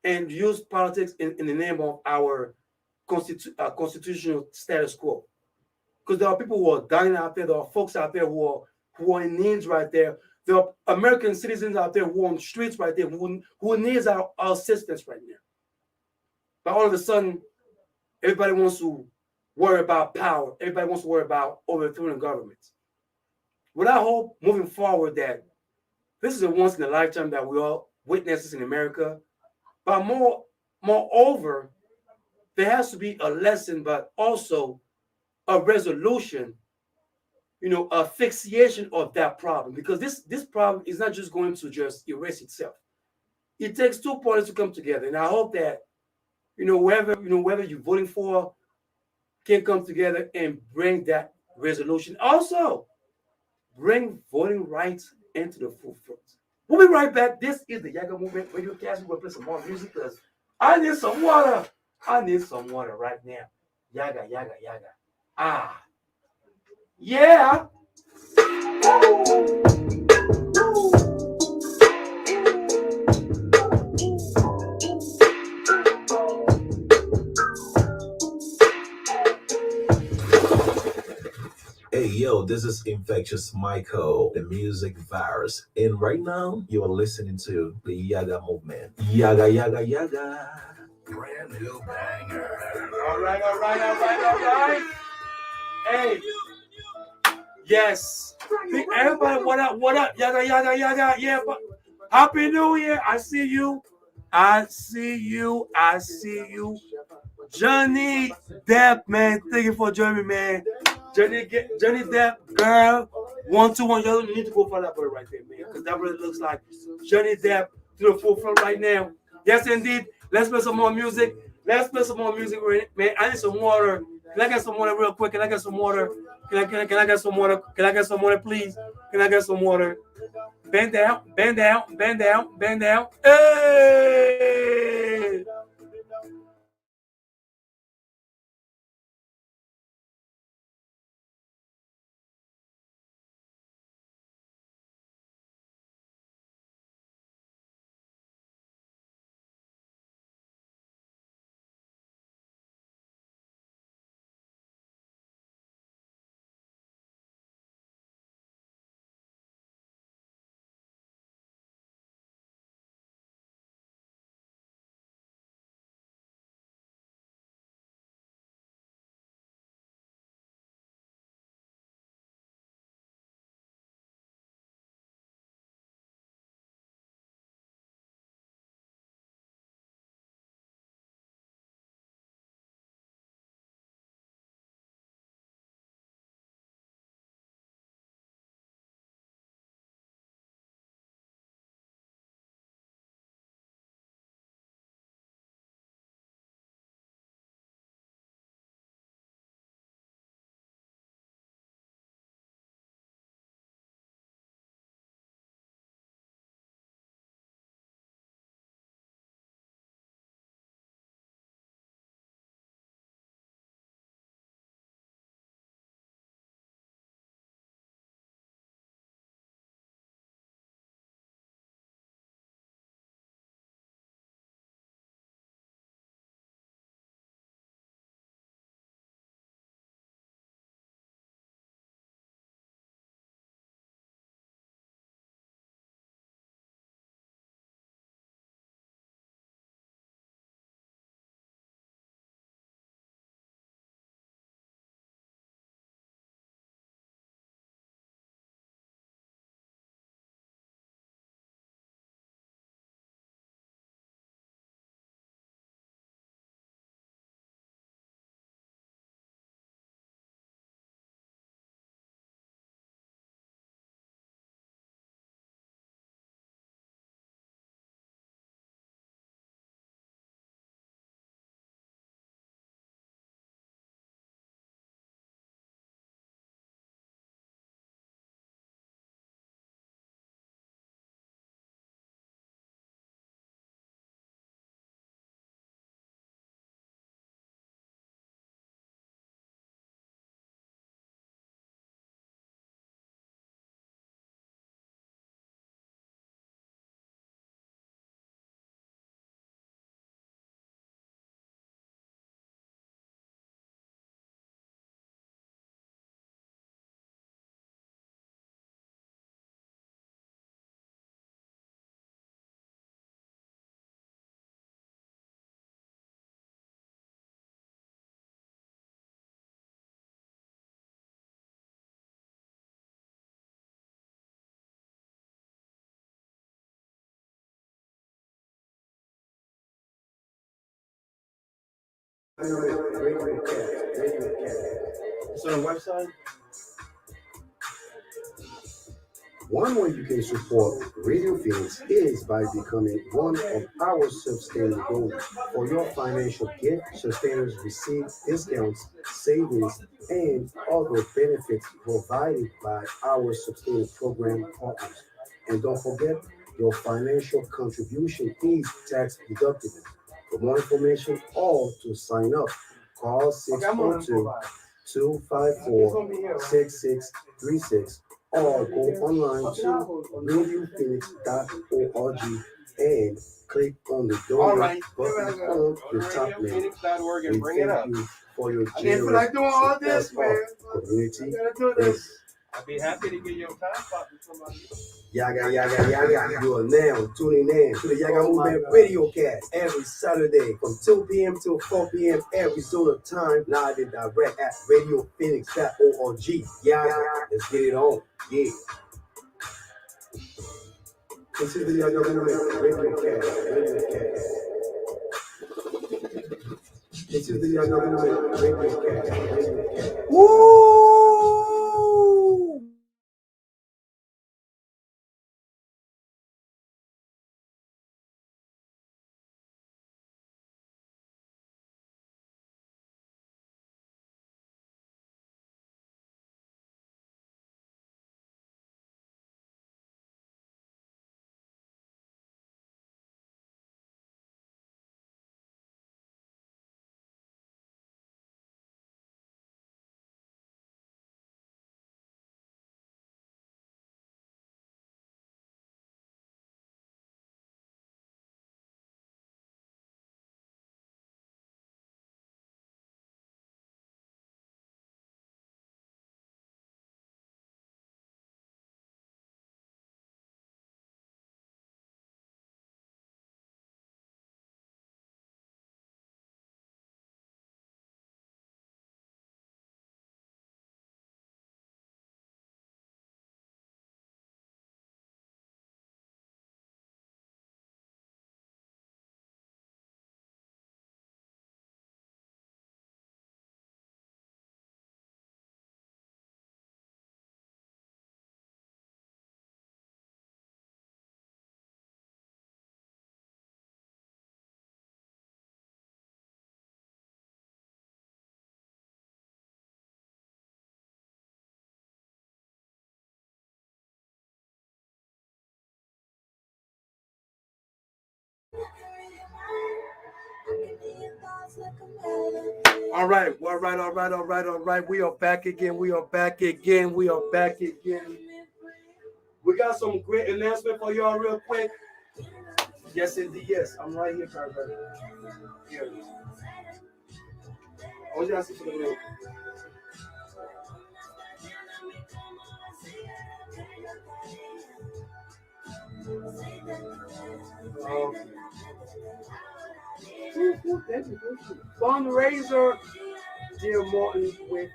and use politics in the name of our constitutional status quo. Because there are people who are dying out there. There are folks out there who are in needs right there. There are American citizens out there who are on the streets right there who needs our assistance right now. But all of a sudden, everybody wants to worry about power. Everybody wants to worry about overthrowing governments. What I hope moving forward that this is a once in a lifetime that we all witness this in America. But moreover, there has to be a lesson, but also a resolution, a fixation of that problem. Because this problem is not just going to just erase itself. It takes two parties to come together. And I hope that, whoever you're voting for can come together and bring that resolution. Also, bring voting rights into the forefront. We'll be right back. This is the Yaggah Movement Radiocast. We're going to play some more music because I need some water. I need some water right now. Yaggah, Yaggah, Yaggah. Ah. Yeah. Hey yo, this is Infectious Michael, the music virus. And right now, you are listening to the Yaggah Movement. Yaggah, Yaggah, Yaggah. Brand new banger. All right. Hey. Yes. Everybody, what up? Yaggah, Yaggah, Yaggah. Yeah, but Happy New Year. I see you. Johnny Depp, man. Thank you for joining me, man. Johnny Depp, girl. 121. You need to go for that boy right there, man. Because that really looks like Johnny Depp to the forefront right now. Yes, indeed. Let's play some more music. Man. I need some water. Can I get some water real quick? Can I get some water? Can I get some water? Can I get some water, please? Can I get some water? Bend down. Hey! It's on the website. One way you can support Radio Phoenix is by becoming one of our sustainer donors. For your financial gift, sustainers receive discounts, savings, and other benefits provided by our sustainer program partners. And don't forget, your financial contribution is tax deductible. For more information or to sign up, call 642-254-6636 or go online to radiophoenix.org and click on the donate button on the top menu. We thank you for your generous support of community. I'd be happy to give you a time spot with somebody. Yaggah. You are now tuning in to the Yaggah Movement Radiocast every Saturday from 2 p.m. to 4 p.m. Arizona time, live and direct at radiophoenix.org. Yaggah, let's get it on. Yeah. This is the Yaggah Movement Radiocast. This is the Yaggah Movement Radiocast. Woo! All right. We are back again. We got some great announcement for y'all real quick. Yes, indeed. Yes, I'm right here, Carter. Here. I want you to see for the real. Fundraiser, dear Martin, with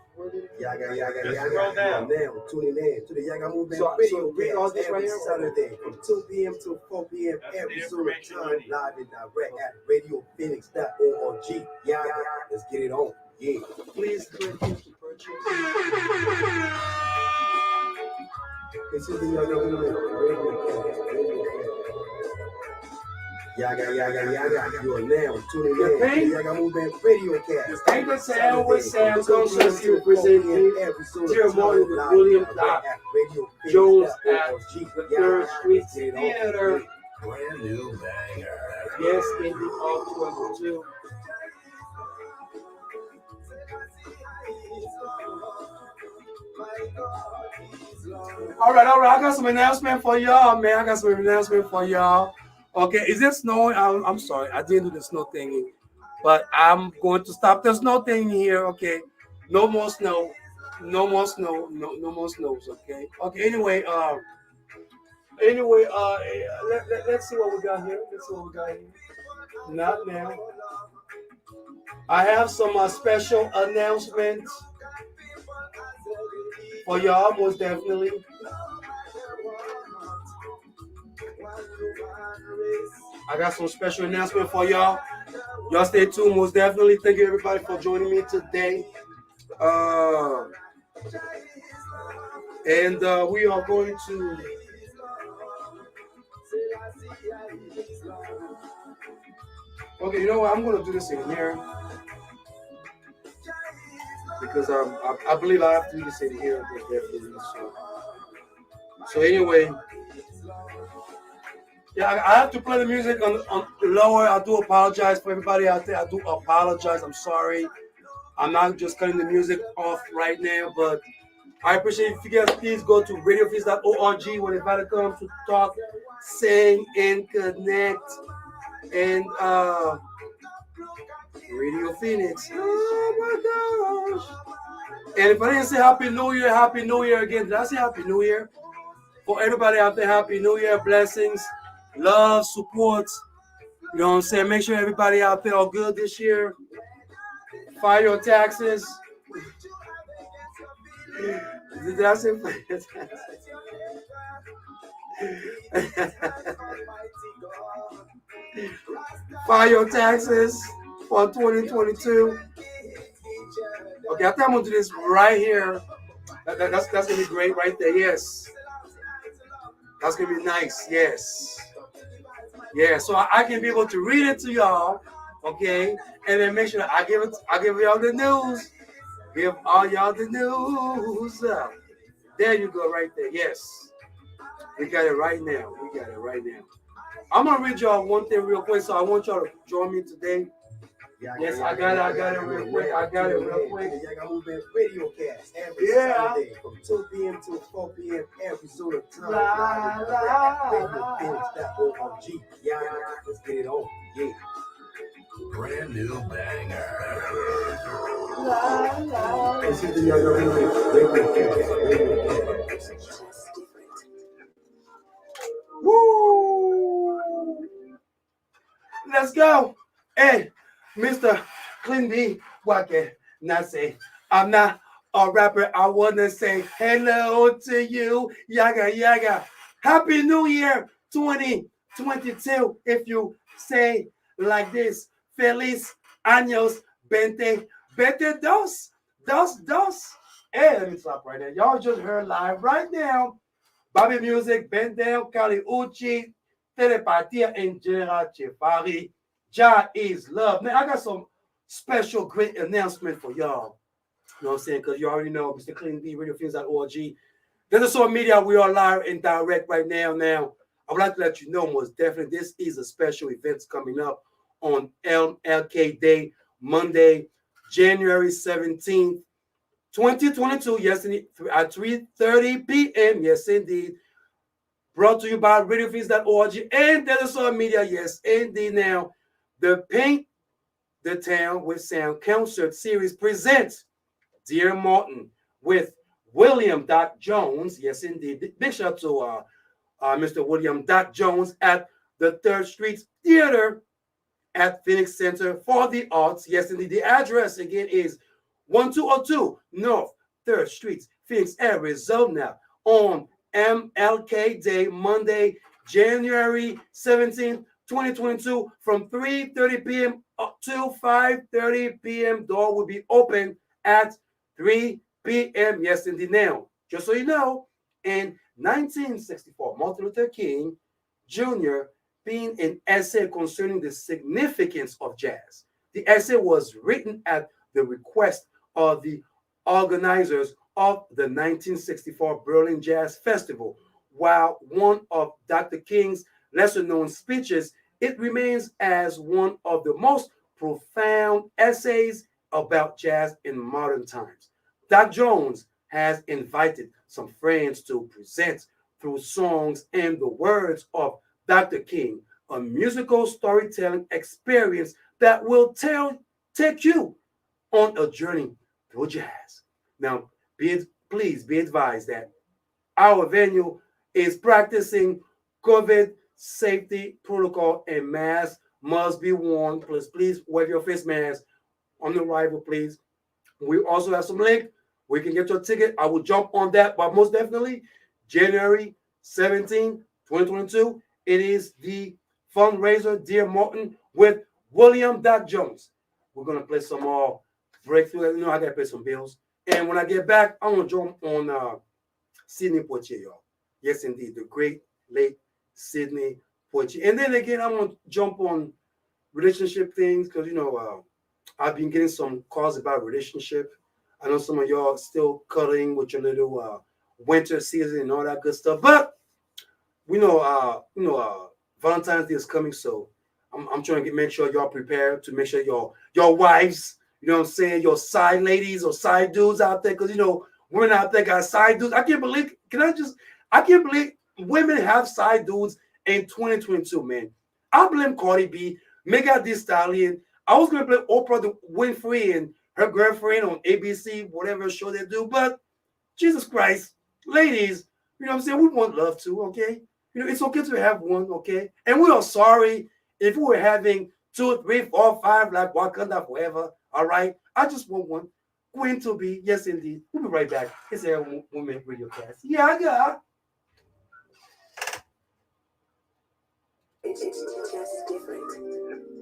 Yaggah. Scroll down. Now tuning in to the Yaggah Movement So read all Radiocast this right every here. Saturday from 2 p.m. to 4 p.m. That's the Arizona information time, we need. live and direct at radiophoenix.org. Yaggah, let's get it on. Yeah. Please click here to purchase. This is the Yaggah Movement Radiocast. Yaggah. You are now tuning in to the Yaggah Movement Radiocast. Anchor Sound with Sam Concerts you presenting Dear Martin with William Doc Jones at the 3rd Street Theater. Brand new banger. Yes, in the all 22. All right. I got some announcement for y'all, man. Okay, is it snowing? I'm sorry, I didn't do the snow thing, but I'm going to stop the snow thing here. Okay, no more snow. No more snows. Okay. Anyway, let's see what we got here. Not now. I have some special announcements for y'all, most definitely. I got some special announcement for y'all. Y'all stay tuned, most definitely. Thank you, everybody, for joining me today. And we are going to... Okay, you know what? I'm going to do this in here. Because I believe I have to do this in here. So anyway... Yeah, I have to play the music on lower. I do apologize for everybody out there. I do apologize. I'm sorry. I'm not just cutting the music off right now, but I appreciate if you guys please go to radiofeeds.org when everybody comes to talk, sing, and connect. And Radio Phoenix. Oh my gosh. And if I didn't say Happy New Year again. Did I say Happy New Year? For everybody out there, Happy New Year. Blessings, love, support. You know what I'm saying? Make sure everybody out there are good this year. File your taxes. Did I say file your taxes? File your taxes for 2022. Okay, I think I'm going to do this right here. That's going to be great right there. Yes. That's going to be nice. Yes. Yeah, so I can be able to read it to y'all, okay? And then make sure that I give y'all the news. Give all y'all the news. There you go right there. Yes. We got it right now. I'm going to read y'all one thing real quick, so I want y'all to join me today. Yes, I got it real quick. Yaggah Movement Radiocast every Saturday from 2 p.m. to 4 p.m. Arizona time. RadioPhoenix.org. Yaggah, let's get it on. Yeah. Brand new banger. This is the Yaggah Movement Radiocast. Woo! Let's go. Hey, Mr. Clean B, what can I say? I'm not a rapper. I want to say hello to you. Yaggah. Happy New Year 2022. If you say like this, Feliz Años 2022. Hey, let me stop right there. Y'all just heard live right now. Bobby Music, Bendel, Kali Uchi, Telepatia, and General Chefari. Jah is love. Man, I got some special great announcement for y'all. You know what I'm saying? Because you already know Mr. Clean B, RadioFeeds.org. There's a social media. We are live and direct right now. Now, I would like to let you know most definitely this is a special event coming up on MLK Day, Monday, January 17th, 2022. Yes, indeed, at 3:30 p.m. Yes, indeed. Brought to you by RadioFeeds.org and there's a social media. Yes, indeed. Now, the Paint the Town with Sound concert series presents Dear Martin with William Doc Jones. Yes, indeed. Big shout out to Mr. William Doc Jones at the 3rd Street Theater at Phoenix Center for the Arts. Yes, indeed. The address again is 1202 North 3rd Street, Phoenix, Arizona, on MLK Day, Monday, January 17th, 2022, from 3:30 p.m. up to 5:30 p.m. Door will be open at 3 p.m. Yes, indeed. Now, just so you know, in 1964, Martin Luther King Jr. penned an essay concerning the significance of jazz. The essay was written at the request of the organizers of the 1964 Berlin Jazz Festival. While one of Dr. King's lesser-known speeches, it remains as one of the most profound essays about jazz in modern times. Doc Jones has invited some friends to present through songs and the words of Dr. King, a musical storytelling experience that will take you on a journey through jazz. Now, please be advised that our venue is practicing COVID safety protocol and masks must be worn. Please wear your face mask on the arrival, please. We also have some link where you can get your ticket. I will jump on that, but most definitely, January 17, 2022, it is the fundraiser, Dear Martin, with William Doc Jones. We're gonna play some more breakthrough. You know, I gotta pay some bills. And when I get back, I'm gonna jump on Sidney Poitier, y'all. Yes, indeed, the great late Sidney Poitier. And then again, I'm gonna jump on relationship things because I've been getting some calls about relationship. I know some of y'all still cuddling with your little winter season and all that good stuff. But we know, Valentine's Day is coming, so I'm trying to make sure y'all prepared to make sure your wives, you know what I'm saying, your side ladies or side dudes out there, because women out there got side dudes. I can't believe women have side dudes in 2022, man. I blame Cardi B, Megan Thee Stallion. I was gonna blame Oprah Winfrey and her girlfriend on ABC, whatever show they do, but Jesus Christ, ladies, you know what I'm saying? We want love too, okay? It's okay to have one, okay? And we are sorry if we were having 2, 3, 4, 5, like Wakanda forever, all right? I just want one. Queen to be, yes, indeed. We'll be right back. It's a Woman Radiocast. Yaggah. It's just different.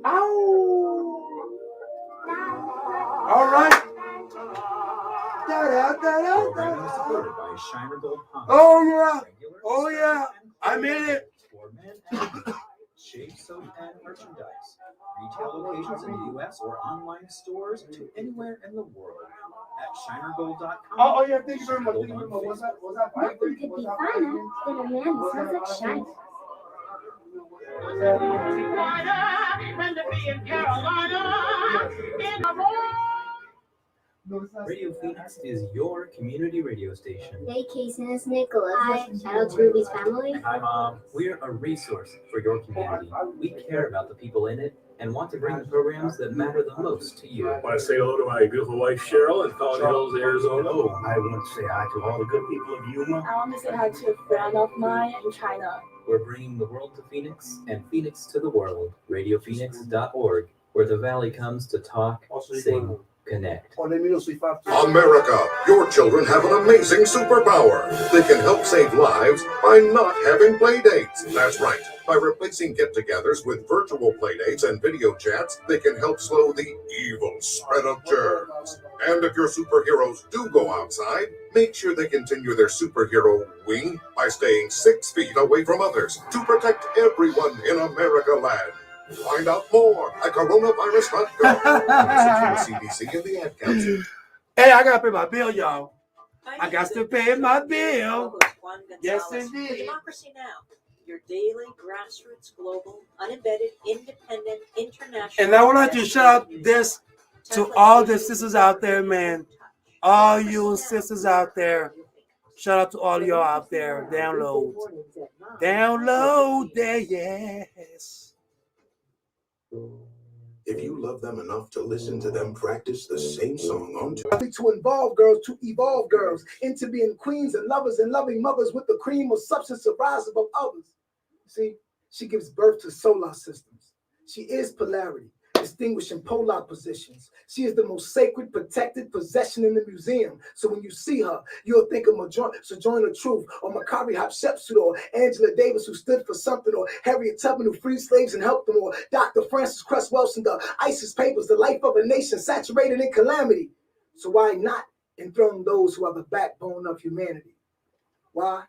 Ow! All right. Programming is supported by Shiner Gold Pump. Oh, yeah. Regular, Oh, yeah. I made it. For men and women. Shave, soap, and merchandise. Retail locations in the U.S. or online stores to anywhere in the world. At shinergold.com. Oh, yeah. Thank you very much. Shinergold on Was Facebook. that Nothing could be finer than a man who smells like shine. Radio Phoenix is your community radio station. Hey, Casey, it's Nicholas. Hi. Shout out to Ruby's family. Hi, Mom. We're a resource for your community. We care about the people in it and want to bring the programs that matter the most to you. I want to say hello to my beautiful wife, Cheryl, in College Hills, Arizona. Oh, I want to say hi to all the good people of Yuma. I want to say hi to a friend of mine in China. We're bringing the world to Phoenix and Phoenix to the world. RadioPhoenix.org, where the Valley comes to talk, sing, connect. America, your children have an amazing superpower. They can help save lives by not having play dates. That's right. By replacing get-togethers with virtual play dates and video chats, they can help slow the evil spread of germs. And if your superheroes do go outside, make sure they continue their superhero wing by staying 6 feet away from others to protect everyone in America land. Find out more at coronavirus.gov. Listen to the CDC and the Ad Council. Hey, I got to pay my bill, y'all. I got to pay my bill. Yes, indeed. For Democracy Now! Your daily, grassroots, global, unembedded, independent, international. And I would like to shout out this to all the sisters out there, man. All you sisters out there. Shout out to all y'all out there. Download there, yes. If you love them enough to listen to them practice the same song on To involve girls, to evolve girls into being queens and lovers and loving mothers with the cream of substance to rise above others. See, she gives birth to solar systems. She is polarity, distinguishing polar positions. She is the most sacred, protected possession in the museum. So when you see her, you'll think of Sojourner Truth, or Makari Hatshepsut, or Angela Davis, who stood for something, or Harriet Tubman, who freed slaves and helped them, or Dr. Francis Cress Welsing, the ISIS Papers, the life of a nation saturated in calamity. So why not enthrone those who are the backbone of humanity? Why?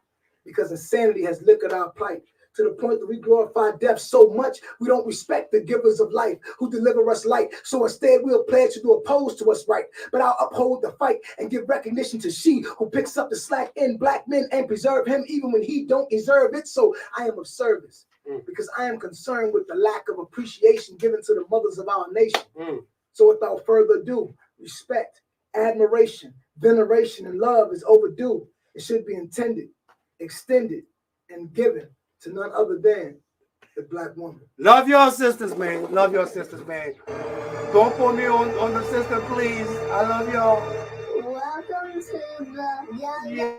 Because insanity has liquored our plight, to the point that we glorify death so much we don't respect the givers of life who deliver us light. So instead we'll pledge to do oppose to us right, but I'll uphold the fight and give recognition to she who picks up the slack in black men and preserve him even when he don't deserve it. So I am of service because I am concerned with the lack of appreciation given to the mothers of our nation. So without further ado, respect, admiration, veneration, and love is overdue. It should be intended, extended, and given to none other than the black woman. Love your sisters, man. Love your sisters, man. Don't put me on the sister, please. I love y'all. Welcome to the Yeah.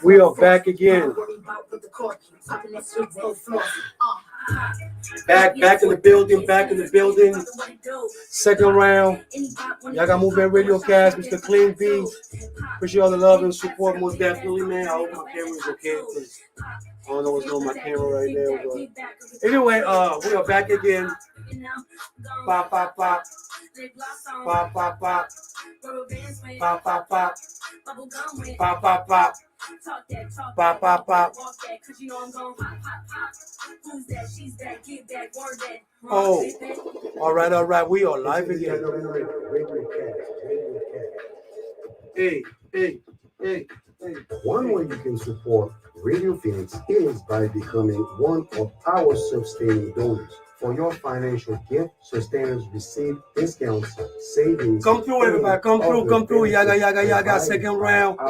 We are back again. Back in the building. Second round. Yaggah Movement Radiocast, Mr. Clean B. Appreciate all the love and support, most definitely, man. I hope my camera is okay, because I don't know what's going on my camera right now. But anyway, we are back again. Pop, pop, pop. Pop, pop, pop. Pop, pop, pop. Pop, pop, pop. Pop, pop, pop. Oh, all right. We are live again. Hey. One way you can support Radio Phoenix is by becoming one of our sustaining donors. For your financial gift, sustainers receive discounts, savings. Come through, everybody. Come through. Yaggah. Second round.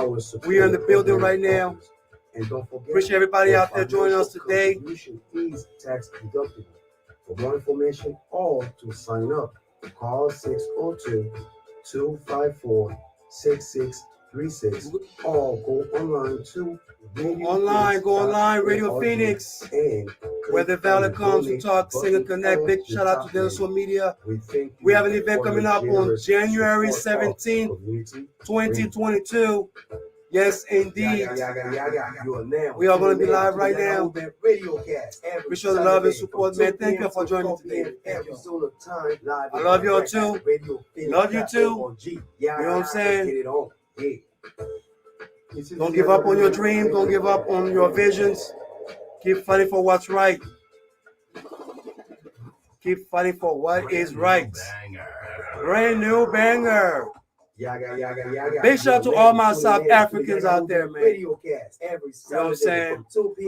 We are in the building right now. And don't forget, appreciate everybody out there joining us today. Contribution is tax deductible. For more information or to sign up, call 602-254-6636 or go online to Radio Phoenix. And where the valor comes to talk, sing, and connect. Big shout out to their social media. We have an event coming up on January 17th, 2022. Yes, indeed. We are going to be live right now. We show the love and support, man. Thank you for joining today. I love y'all too. Love you too. You know what I'm saying? Don't give up on your dreams. Don't give up on your visions. Keep fighting for what's right. Keep fighting for what is right. Brand new banger. Big shout out to all my South Africans out there, man. You know what I'm saying?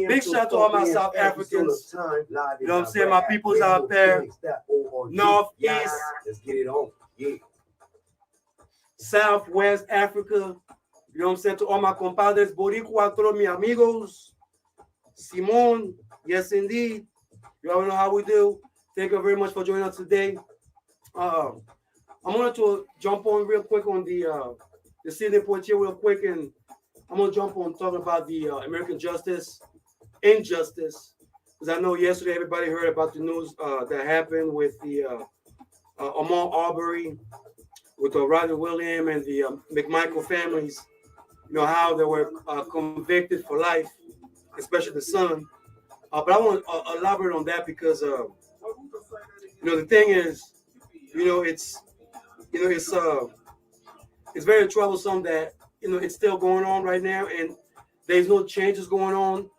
Big shout out to all my South Africans. You know what I'm saying? My peoples out there. Northeast. Let's get it on. Southwest Africa. You know what I'm saying? To all my compadres, Boricua, todos mis amigos. Simon, yes indeed. You all know how we do. Thank you very much for joining us today. I'm going to jump on real quick on the Sidney Poitier real quick, and I'm going to jump on talking about the American injustice, because I know yesterday everybody heard about the news that happened with the Ahmaud Arbery, with the Rodney Williams and the McMichael families. You know how they were convicted for life, especially the son. But I want to elaborate on that because the thing is, it's very troublesome that it's still going on right now, and there's no changes going on.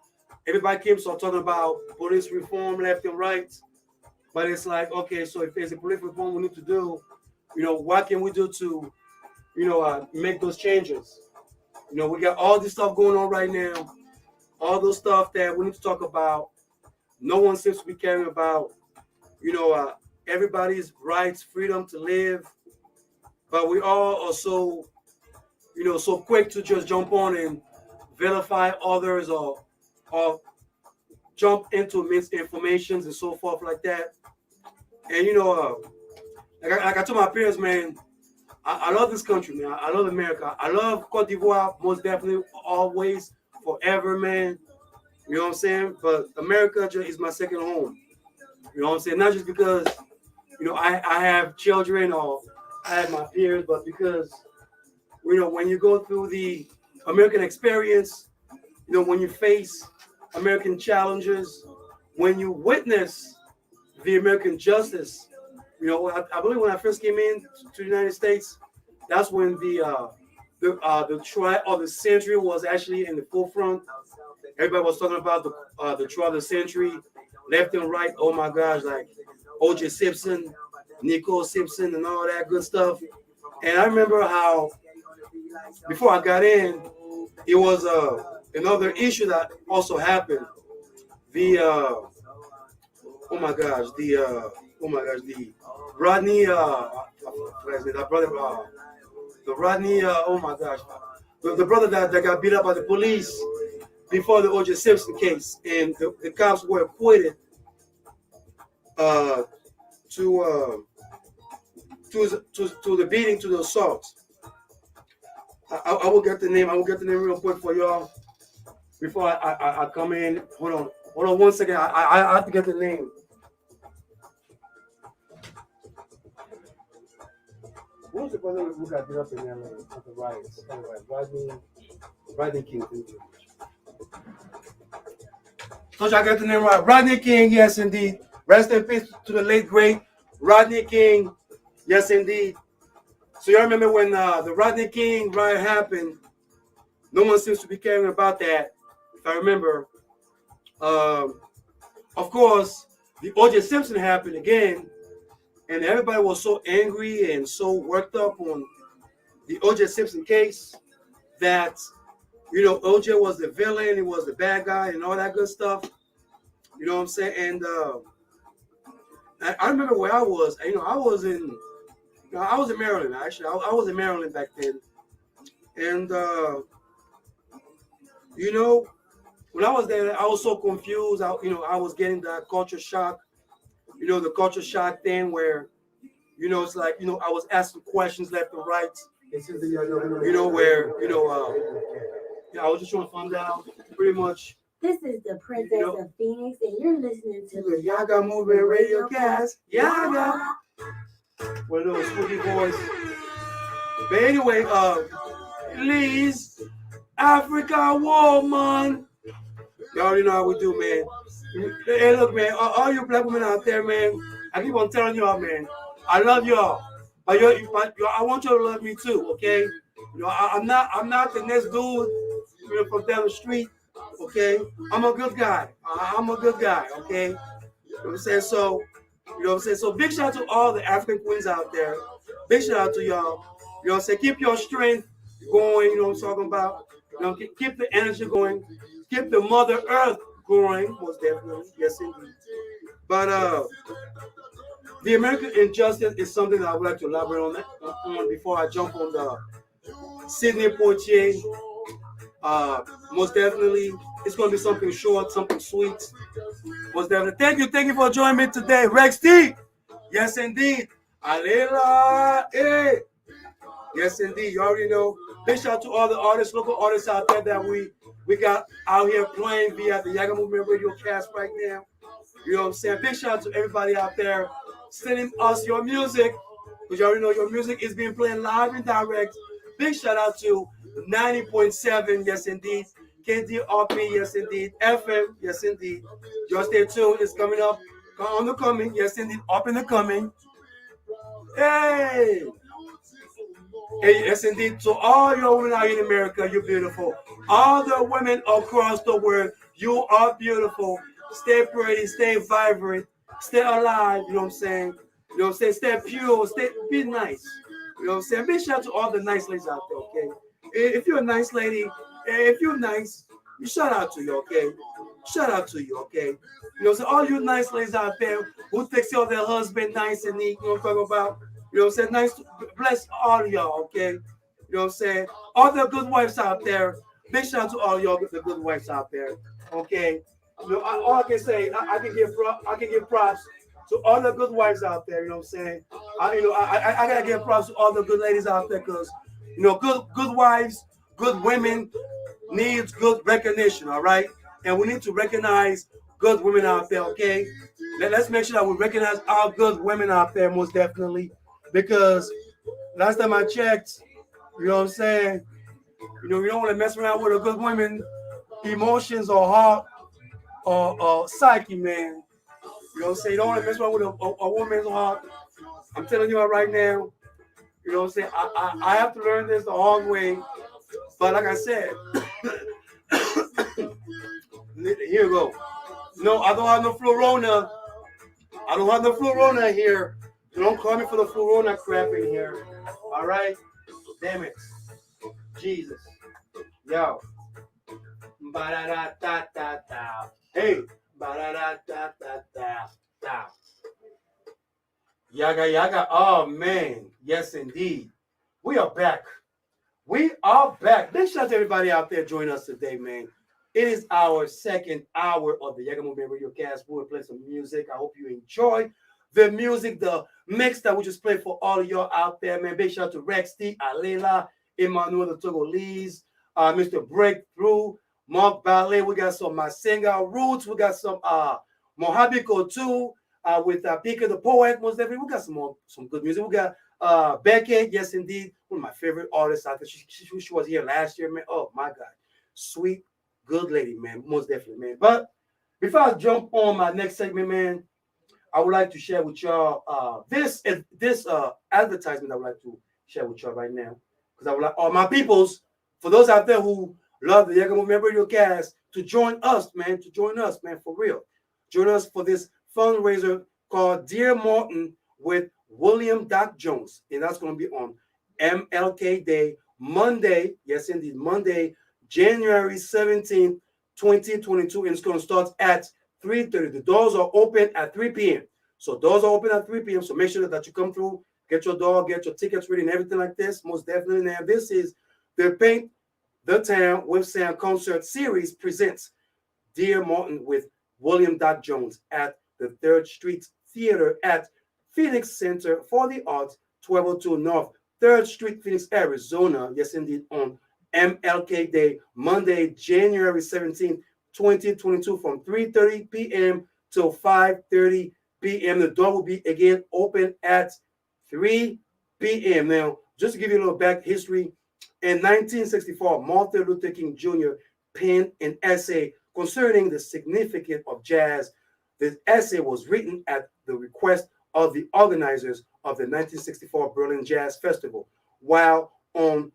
Everybody keeps talking about police reform left and right, but it's like, okay, so if there's a police reform we need to do, what can we do to, make those changes? We got all this stuff going on right now, all those stuff that we need to talk about. No one seems to be caring about, everybody's rights, freedom to live. But we all are so quick to just jump on and vilify others or jump into misinformation and so forth like that. And like I told my parents, man, I love this country, man. I love America. I love Cote d'Ivoire, most definitely, always, forever, man. You know what I'm saying? But America is my second home. You know what I'm saying? Not just because, I have children or I have my peers, but because, when you go through the American experience, when you face American challenges, when you witness the American justice, I believe when I first came in to the United States, that's when the trial of the century was actually in the forefront. Everybody was talking about the trial of the century, left and right. Oh my gosh, like O.J. Simpson, Nicole Simpson, and all that good stuff. And I remember how before I got in, it was another issue that also happened. The Rodney, the brother that got beat up by the police before the O.J. Simpson case, and the cops were acquitted to the beating, to the assault. I will get the name. I will get the name real quick for y'all before I come in. Hold on 1 second. I have to get the name. What was the brother who got beat up in LA with the riots? Rodney King. So I got the name right. Rodney King, yes indeed. Rest in peace to the late great Rodney King, yes indeed. So you remember when the Rodney King riot happened? No one seems to be caring about that. If I remember, of course, the O.J. Simpson happened again, and everybody was so angry and so worked up on the O.J. Simpson case that, O.J. was the villain, he was the bad guy, and all that good stuff. You know what I'm saying? And I remember where I was. I was in Maryland, actually. I was in Maryland back then. And, when I was there, I was so confused. I was getting that culture shock, the culture shock thing where, it's like, I was asking questions left and right. I was just trying to find out pretty much. This is the Princess of Phoenix, and you're listening to the Yaggah Movement Radiocast. Yaggah! One of those spooky boys. But anyway, please, Africa woman. You already know how we do, man. Hey, look, man, all you black women out there, man, I keep on telling y'all, man, I love y'all. But I want you to love me too, okay? I'm not the next dude, from down the street, okay? I'm a good guy. I'm a good guy, okay? You know what I'm saying? So, So big shout out to all the African queens out there. Big shout out to y'all. You know what I'm saying? Keep your strength going, you know what I'm talking about? Keep the energy going. Keep the Mother Earth growing, most definitely. Yes, indeed. But the American injustice is something that I would like to elaborate on before I jump on the Sidney Poitier. Most definitely, it's going to be something short, something sweet. Most definitely. Thank you for joining me today, Rex T. Yes, indeed. Alela, hey. Yes, indeed. You already know. Big shout out to all the artists, local artists out there that we got out here playing via the Yaggah Movement Radiocast right now. You know what I'm saying? Big shout out to everybody out there sending us your music. Because you already know your music is being played live and direct. Big shout out to 90.7, yes indeed. KRDP, yes indeed. FM, yes indeed. Just stay tuned. It's coming up on the coming. Yes indeed. Up in the coming. Hey! Hey, yes indeed. So all your women out in America, you're beautiful. All the women across the world, you are beautiful. Stay pretty, stay vibrant, stay alive, you know what I'm saying? You know what I'm saying? Stay pure, be nice. You know what I'm saying? Big shout out to all the nice ladies out there, okay? If you're a nice lady, if you're nice, you shout out to you, okay? Shout out to you, okay? You know what I'm saying? All you nice ladies out there who takes care of their husband nice and neat, you know what I'm talking about? You know what I'm saying? Nice, bless all of y'all, okay? You know what I'm saying? All the good wives out there, big shout out to all y'all, the good wives out there, okay? All I can say, I can give props to all the good wives out there. You know what I'm saying? I gotta give props to all the good ladies out there because good wives, good women needs good recognition. All right, and we need to recognize good women out there. Okay, let's make sure that we recognize our good women out there most definitely because last time I checked, you know what I'm saying? You don't want to mess around with a good woman, emotions or heart. Or psyche, man. You know what I'm saying? You don't want to mess around with a woman's heart. I'm telling you right now. You know what I'm saying? I have to learn this the hard way. But like I said, here we go. No, I don't have no Florona. I don't have no Florona here. You don't call me for the Florona crap in here. All right? Damn it. Jesus. Yo. Ba-da-da-da-da-da. Hey, ba-da-da-da-da-da-da. Yaggah. Oh, man. Yes, indeed. We are back. We are back. Big shout out to everybody out there joining us today, man. It is our second hour of the Yaggah Movement Radiocast. We'll play some music. I hope you enjoy the music, the mix that we just played for all of y'all out there, man. Big shout out to Rex T, Alela, Emmanuel the Togolese, Mr. Breakthrough, Mark Ballet. We got some Masenga Roots. We got some Mohabiko too, with Pika the Poet. Most definitely, we got some good music. We got Becky, yes indeed, one of my favorite artists out there. She was here last year, man. Oh my God, sweet, good lady, man. Most definitely, man. But before I jump on my next segment, man, I would like to share with y'all this advertisement. I would like to share with y'all right now, because I would like all my peoples, for those out there who love the Yaggah Movement Radiocast, to join us, man. For real. Join us for this fundraiser called Dear Martin with William Doc Jones, and that's going to be on MLK Day, Monday. Yes, indeed, Monday, January 17th, 2022, and it's going to start at 3:30. The doors are open at 3 p.m. So doors are open at 3 p.m. So make sure that you come through, get your door, get your tickets ready, and everything like this. Most definitely. Now, this is the Paint the Town with Sound concert series presents Dear Martin with William Doc Jones at the 3rd Street Theater at Phoenix Center for the Arts, 1202 North 3rd Street, Phoenix, Arizona. Yes, indeed, on MLK Day, Monday, January 17th, 2022, from 3:30 p.m. till 5:30 p.m. The door will be again open at 3 p.m. Now, just to give you a little back history, in 1964, Martin Luther King Jr. penned an essay concerning the significance of jazz. This essay was written at the request of the organizers of the 1964 Berlin Jazz Festival. While one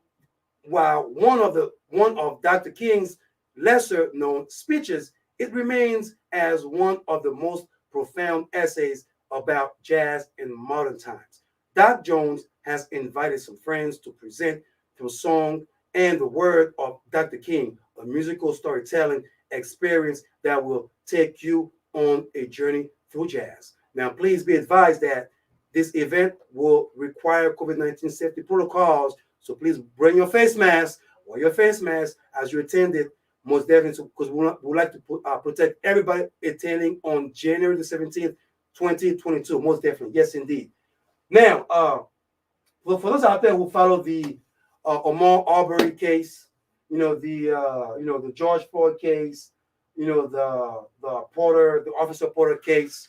of Dr. King's lesser known speeches, it remains as one of the most profound essays about jazz in modern times. Doc Jones has invited some friends to present through song and the word of Dr. King, a musical storytelling experience that will take you on a journey through jazz. Now, please be advised that this event will require COVID-19 safety protocols, so please bring your face mask or your face mask as you attend it, most definitely, because we would like to protect everybody attending on January the 17th, 2022, most definitely. Yes, indeed. Now, for those out there who follow the Omar Arbery case, the George Floyd case, the Officer Porter case,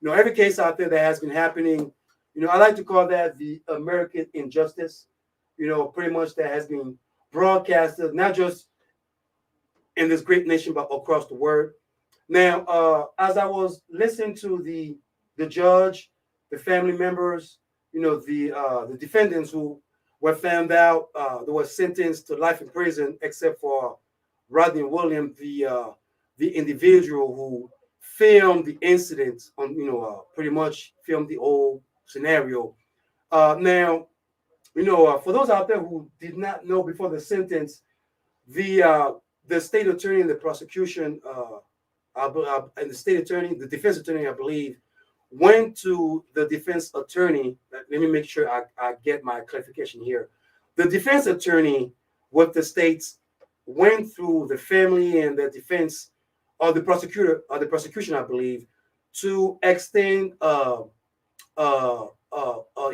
every case out there that has been happening, I like to call that the American injustice, pretty much that has been broadcasted, not just in this great nation, but across the world. Now, as I was listening to the judge, the family members, the defendants who were found out, they were sentenced to life in prison, except for Rodney Williams, the individual who filmed the incident on, pretty much filmed the whole scenario. Now, for those out there who did not know before the sentence, the state attorney and the prosecution, and the defense attorney, I believe, went to the defense attorney. Let me make sure I get my clarification here. The defense attorney with the states went through the family and the defense, or the prosecutor, or the prosecution, I believe, to extend a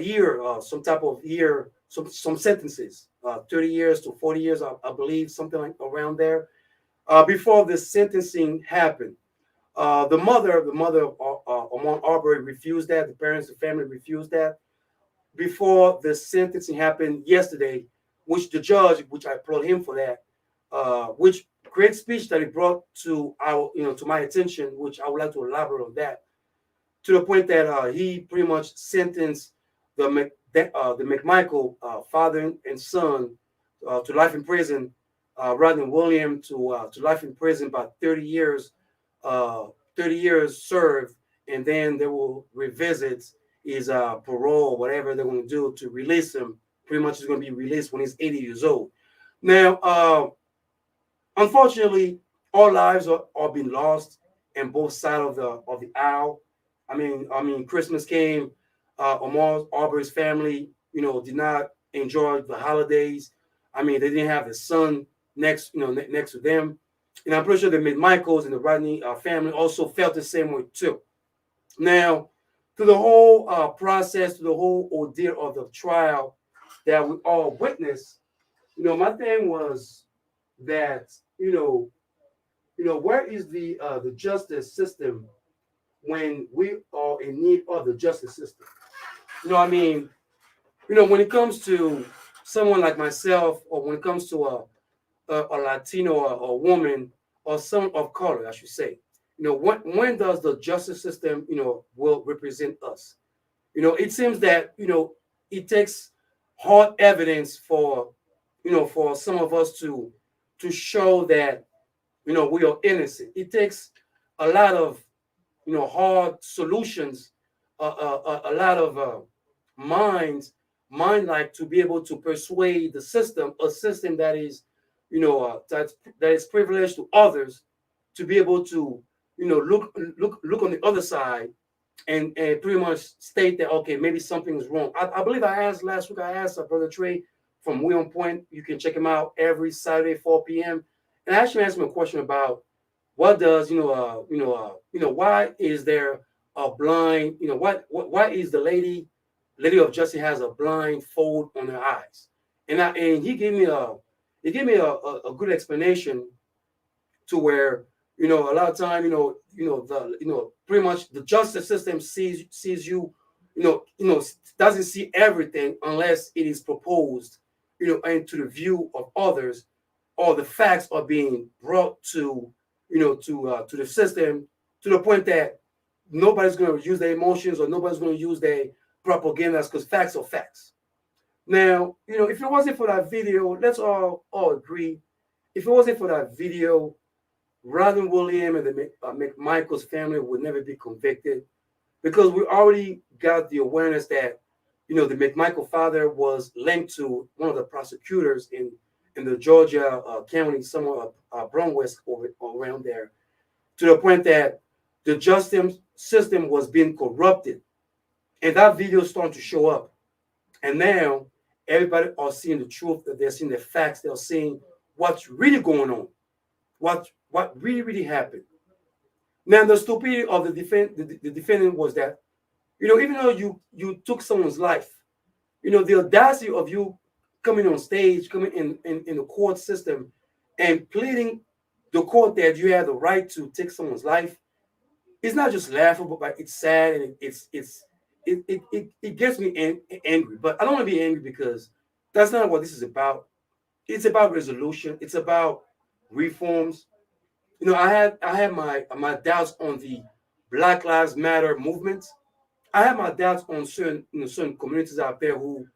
year, some type of year, some sentences, 30 years to 40 years, I believe, something like around there, before the sentencing happened. The mother of Amon Arbery refused that. The parents, the family refused that before the sentencing happened yesterday, which the judge, which I applaud him for that, which great speech that he brought to to my attention, which I would like to elaborate on that, to the point that he pretty much sentenced the McMichael father and son to life in prison, Rodney Williams to life in prison, about 30 years. 30 years served, and then they will revisit his parole, whatever they're going to do to release him. Pretty much he's going to be released when he's 80 years old. Now, unfortunately, all lives are being lost on both sides of the aisle. I mean, Christmas came. Omar Arbery's family, did not enjoy the holidays. I mean, they didn't have his son next to them. And I'm pretty sure the McMichaels and the Rodney family also felt the same way too. Now, through the whole process, through the whole ordeal of the trial that we all witnessed, My thing was that where is the justice system when we are in need of the justice system? I mean, when it comes to someone like myself, or when it comes to a Latino or a woman or someone of color, I should say, when does the justice system, will represent us? It seems that, it takes hard evidence for some of us to show that, we are innocent. It takes a lot of, hard solutions, a lot of mind like to be able to persuade the system, a system that is, that is privileged to others, to be able to, look on the other side and pretty much state that, okay, maybe something is wrong. I believe I asked last week, I asked Brother Trey from William Point. You can check him out every Saturday, 4 p.m. And I actually asked him a question about what does, why is there a blind, why is the lady of justice has a blind fold on her eyes? And he gave me a good explanation to where, a lot of time, pretty much the justice system sees you, doesn't see everything unless it is proposed, into the view of others, or the facts are being brought to, to the system, to the point that nobody's going to use their emotions, or nobody's going to use their propagandas, because facts are facts. Now, if it wasn't for that video, let's all agree, if it wasn't for that video, Robin Williams and the McMichael's family would never be convicted, because we already got the awareness that, the McMichael father was linked to one of the prosecutors in the Georgia county, somewhere Brunwest around there, to the point that the justice system was being corrupted. And that video is starting to show up. And now everybody are seeing the truth, that they're seeing the facts, they're seeing what's really going on, what really happened. Now, the stupidity of the defendant was that, even though you took someone's life, the audacity of you coming on stage, coming in the court system and pleading the court that you had the right to take someone's life, it's not just laughable, but it's sad, and it gets me angry. But I don't want to be angry, because that's not what this is about. It's about resolution. It's about reforms. I had my doubts on the Black Lives Matter movement. I have my doubts on certain communities out there who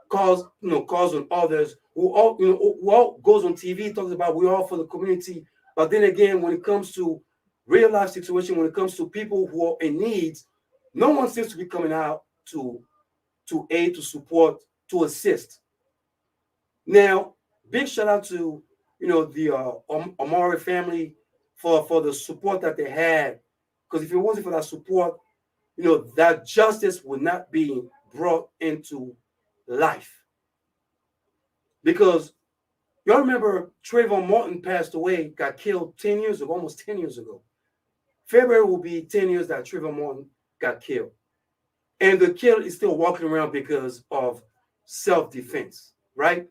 cause on others, who all goes on TV, talks about we're all for the community, but then again, when it comes to real life situation, when it comes to people who are in need, no one seems to be coming out to aid, to support, to assist. Now, big shout out to the Amari family for the support that they had, because if it wasn't for that support, that justice would not be brought into life. Because y'all remember Trayvon Martin passed away, got killed 10 years ago, almost 10 years ago. February will be 10 years that Trayvon Martin got killed. And the killer is still walking around because of self-defense, right?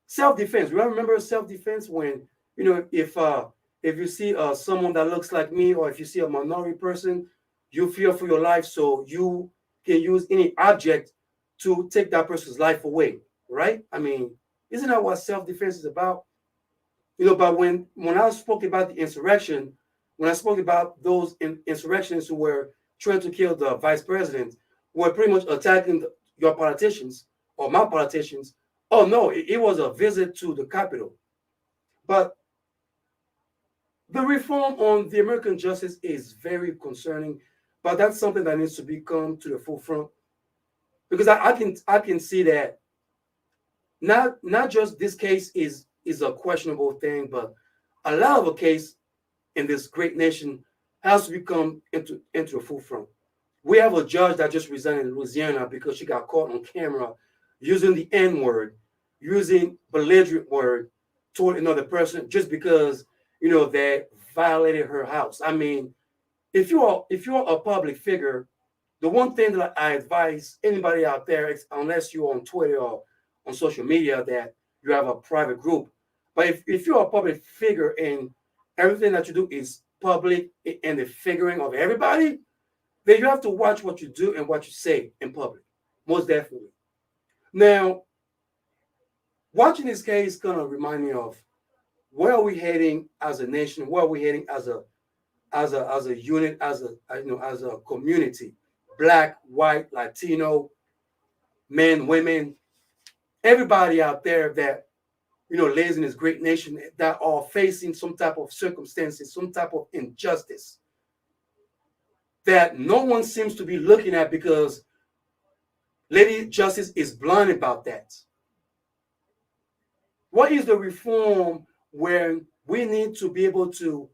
Self-defense. You remember self-defense when, if you see someone that looks like me, or if you see a minority person, you fear for your life, so you can use any object to take that person's life away, right? I mean, isn't that what self-defense is about? But when I spoke about the insurrection, when I spoke about those insurrectionists who were trying to kill the vice president, who were pretty much attacking your politicians or my politicians, oh no, it was a visit to the Capitol. But the reform on the American justice is very concerning, but that's something that needs to come to the forefront, because I can see that not just this case is a questionable thing, but a lot of a case in this great nation has to come into the forefront. We have a judge that just resigned in Louisiana because she got caught on camera using the N-word, using belligerent word toward another person just because they violated her house. I mean, if you're a public figure, the one thing that I advise anybody out there, unless you're on Twitter or on social media, that you have a private group. But if you're a public figure and everything that you do is public and the figuring of everybody, then you have to watch what you do and what you say in public, most definitely. Now, watching this case kind of remind me of where are we heading as a nation? Where are we heading as a unit, as a community? Black, white, Latino, men, women, everybody out there that lives in this great nation that are facing some type of circumstances, some type of injustice that no one seems to be looking at because Lady Justice is blind about that. What is the reform where we need to be able to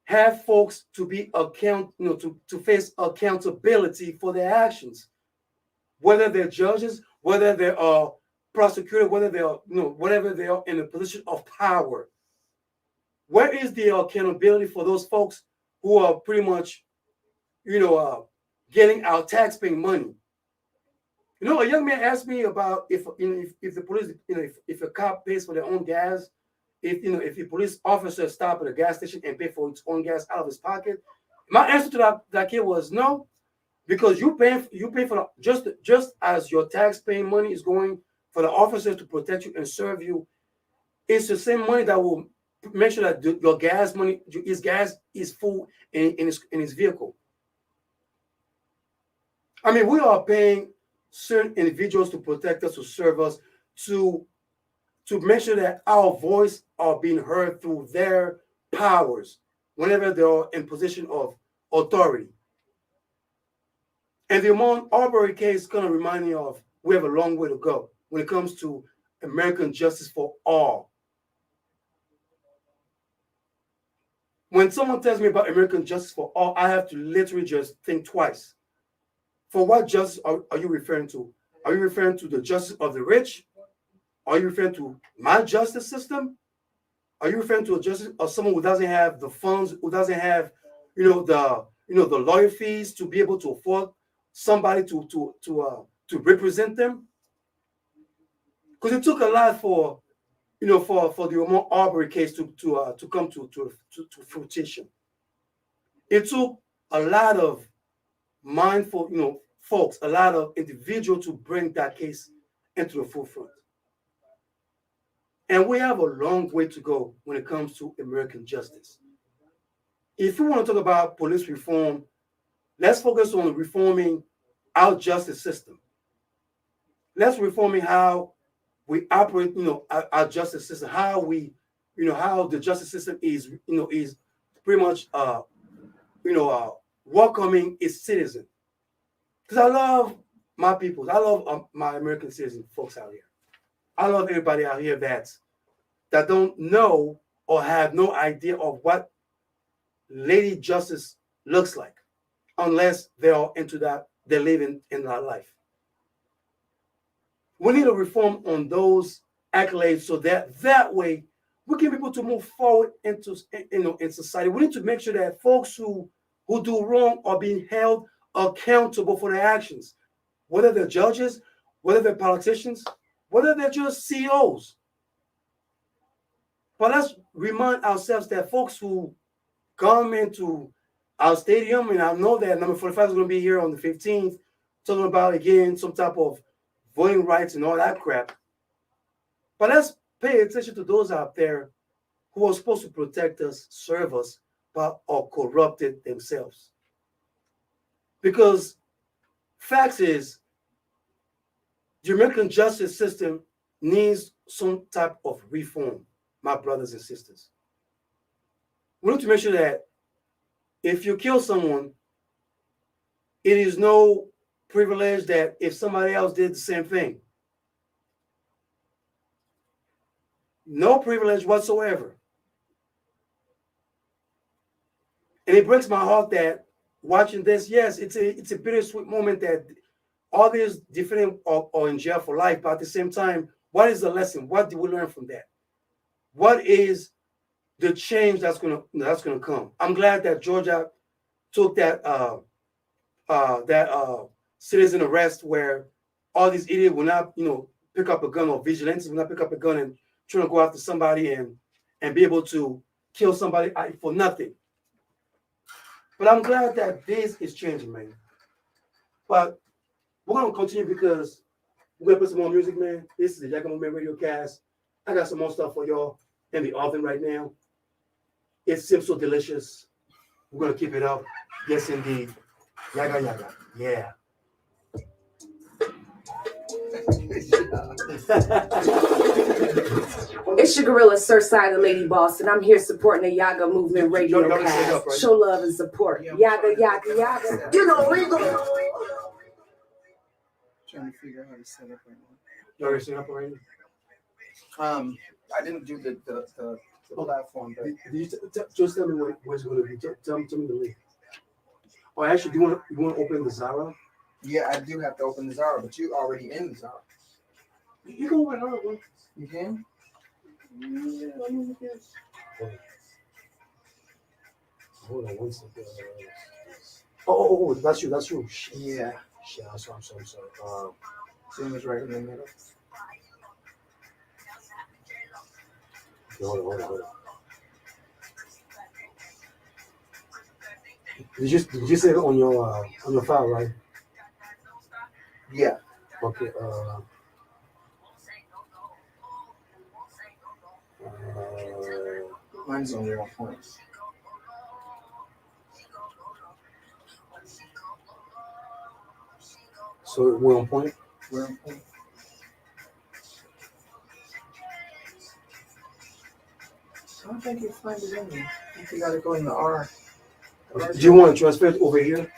have folks to be to face accountability for their actions, whether they're judges, whether they are prosecutors, whether they are whatever they are in a position of power? Where is the accountability for those folks who are pretty much getting our taxpaying money? A young man asked me about if the police, if a cop pays for their own gas, if a police officer stop at a gas station and pay for his own gas out of his pocket. My answer to that kid was no, because you pay for just as your tax-paying money is going for the officers to protect you and serve you. It's the same money that will make sure that your gas money, his gas is full in his vehicle. I mean, we are paying certain individuals to protect us, to serve us, to make sure that our voice are being heard through their powers whenever they are in position of authority. And the Ahmaud Arbery case kind of remind me of we have a long way to go when it comes to American justice for all. When someone tells me about American justice for all, I have to literally just think twice. For what justice are you referring to? Are you referring to the justice of the rich? Are you referring to my justice system? Are you referring to a justice of someone who doesn't have the funds, who doesn't have, the lawyer fees to be able to afford somebody to represent them? Because it took a lot for the Ahmaud Arbery case to come to fruition. It took a lot of mindful, folks, a lot of individuals to bring that case into the forefront. And we have a long way to go when it comes to American justice. If we want to talk about police reform, let's focus on reforming our justice system. Let's reforming how we operate, our justice system, how the justice system is pretty much, welcoming its citizen. Because I love my people. I love my American citizen folks out here. I love everybody out here that don't know or have no idea of what Lady Justice looks like, unless they are into that, they're living in that life. We need a reform on those accolades so that way we can be able to move forward in society. We need to make sure that folks who do wrong are being held accountable for their actions, whether they're judges, whether they're politicians, whether they're just CEOs. But let's remind ourselves that folks who come into our stadium, and I know that number 45 is going to be here on the 15th, talking about, again, some type of voting rights and all that crap. But let's pay attention to those out there who are supposed to protect us, serve us, but are corrupted themselves. Because facts is, the American justice system needs some type of reform, my brothers and sisters. We need to make sure that if you kill someone, it is no privilege that if somebody else did the same thing. No privilege whatsoever. And it breaks my heart that watching this, yes, it's a bittersweet moment that all these different are in jail for life, but at the same time, what is the lesson? What do we learn from that? What is the change that's gonna come? I'm glad that Georgia took that citizen arrest where all these idiots will not, pick up a gun, or vigilantes will not pick up a gun and try to go after somebody and be able to kill somebody for nothing. But I'm glad that this is changing, man. But we're going to continue because we're going to put some more music, man. This is the Yaggah Movement Radiocast. I got some more stuff for y'all in the oven right now. It seems so delicious. We're going to keep it up. Yes, indeed. Yaggah, Yaggah. Yeah. It's your gorilla, Sir Silent Lady Boss, and I'm here supporting the Yaggah Movement Radio Cast. Right? Show love and support. Yaggah, Yaggah, Yaggah. You know, we go. Trying to figure out how to set up right now. You already set up already? I didn't do the platform, but Did you just tell me where's going to be? Tell me the link. Oh, actually, do you want to open the Zara? yeah, I do have to open the Zara, but you already in the Zara. You can open another one. You can? Yeah, I mean, yes. Hold on one second. Oh, that's you. Shit. Yeah. Shit, I'm sorry. Same as right in the middle. Hold on. Did you say it on your file, right? Yeah. Okay. Mine's only 1 point. So we're on point? We're on point. I don't think you find it in there. I think you gotta go in the R. Do you want to transfer it over here?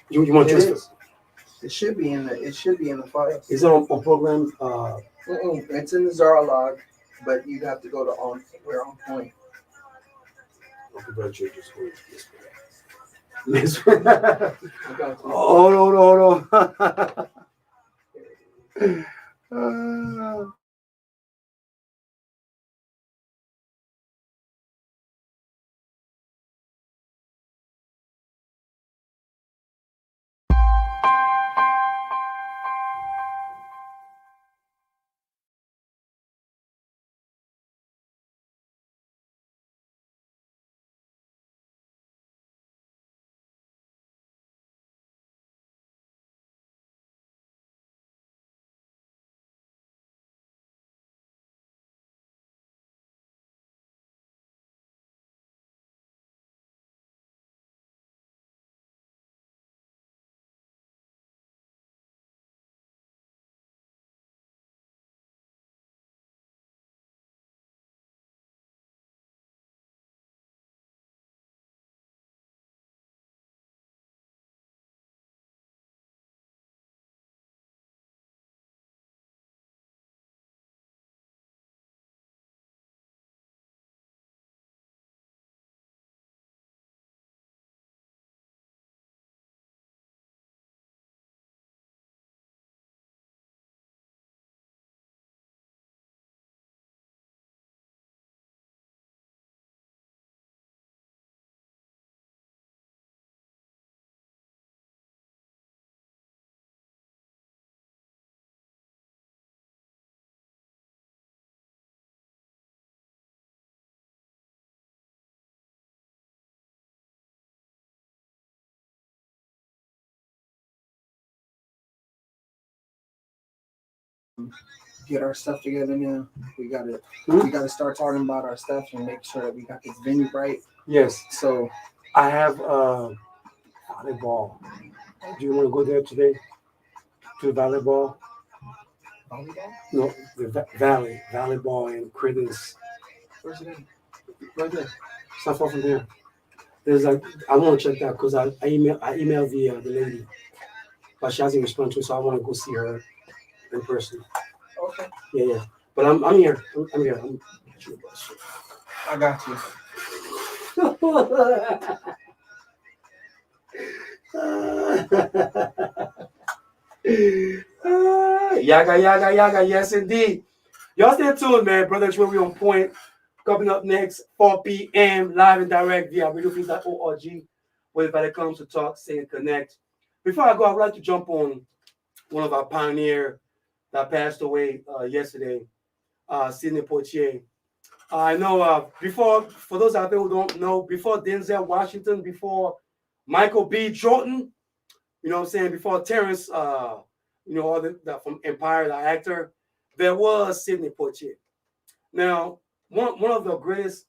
You want to transfer? It should be in the file. Is it on program? It's in the Zara log, but you'd have to go to we're on point. Okay, but you just go this way. Hold on. Get our stuff together now. We gotta start talking about our stuff and make sure that we got this venue right. Yes. So I have volleyball. Do you want to go there today? To the volleyball? Volleyball? No, the volleyball in Credence. Where's it at? Right there. It's not far from there. There's I want to check that because I emailed the lady, but she hasn't responded to it, so I want to go see her in person. Okay. Yeah. But I'm here. I'm here. I got you. Yaggah, yes indeed. Y'all stay tuned, man. Brother Troy, we on point. Coming up next, 4 p.m. live and direct via radiofree.org, where everybody comes to talk, say, and connect. Before I go, I would like to jump on one of our pioneer that passed away yesterday, Sidney Poitier. I know for those out there who don't know, before Denzel Washington, before Michael B. Jordan, you know what I'm saying, before Terrence, all the from Empire, the actor, there was Sidney Poitier. Now, one of the greatest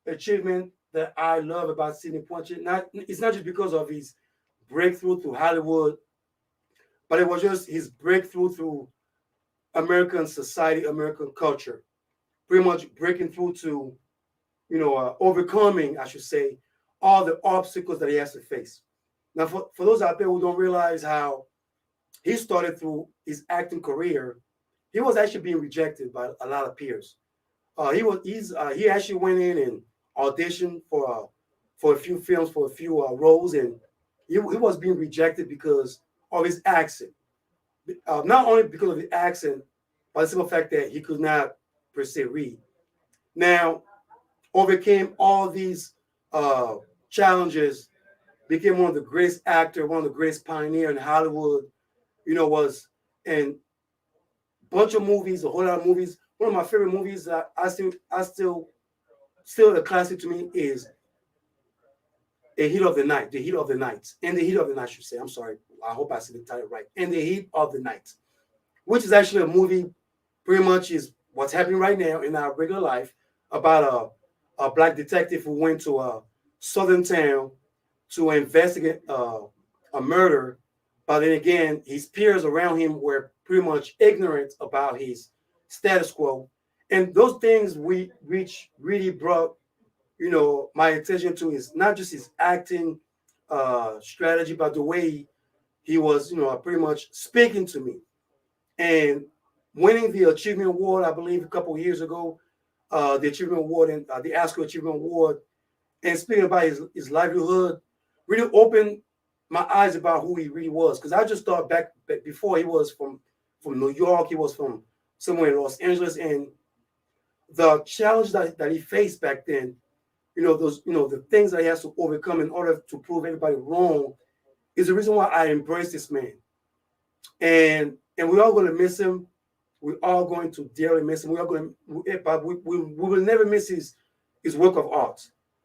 achievement that I love about Sidney Poitier, it's not just because of his breakthrough through Hollywood, but it was just his breakthrough through American society, American culture, pretty much breaking through to, overcoming, I should say, all the obstacles that he has to face. Now, for those out there who don't realize how he started through his acting career, he was actually being rejected by a lot of peers. He actually went in and auditioned for a few films, for a few roles, and he was being rejected because of his accent. Not only because of the accent, but the simple fact that he could not per se read. Now, overcame all these challenges, became one of the greatest actors, one of the greatest pioneers in Hollywood. Was in a bunch of movies, a whole lot of movies. One of my favorite movies that I still the classic to me is The Heat of the Night, The Heat of the Night, and The Heat of the Night, I should say. I'm sorry. I hope I said the title right. And The Heat of the Night, which is actually a movie, pretty much is what's happening right now in our regular life about a black detective who went to a southern town to investigate a murder. But then again, his peers around him were pretty much ignorant about his status quo. And those things which really brought, my attention to is not just his acting strategy, but the way he was, pretty much speaking to me. And winning the Achievement Award, I believe, a couple of years ago, the Achievement Award and the Oscar Achievement Award, and speaking about his livelihood, really opened my eyes about who he really was. Because I just thought back before, he was from New York, he was from somewhere in Los Angeles, and the challenge that he faced back then, the things that he has to overcome in order to prove everybody wrong, is the reason why I embrace this man. And we're all going to miss him. We're all going to dearly miss him. But we will never miss his work of art.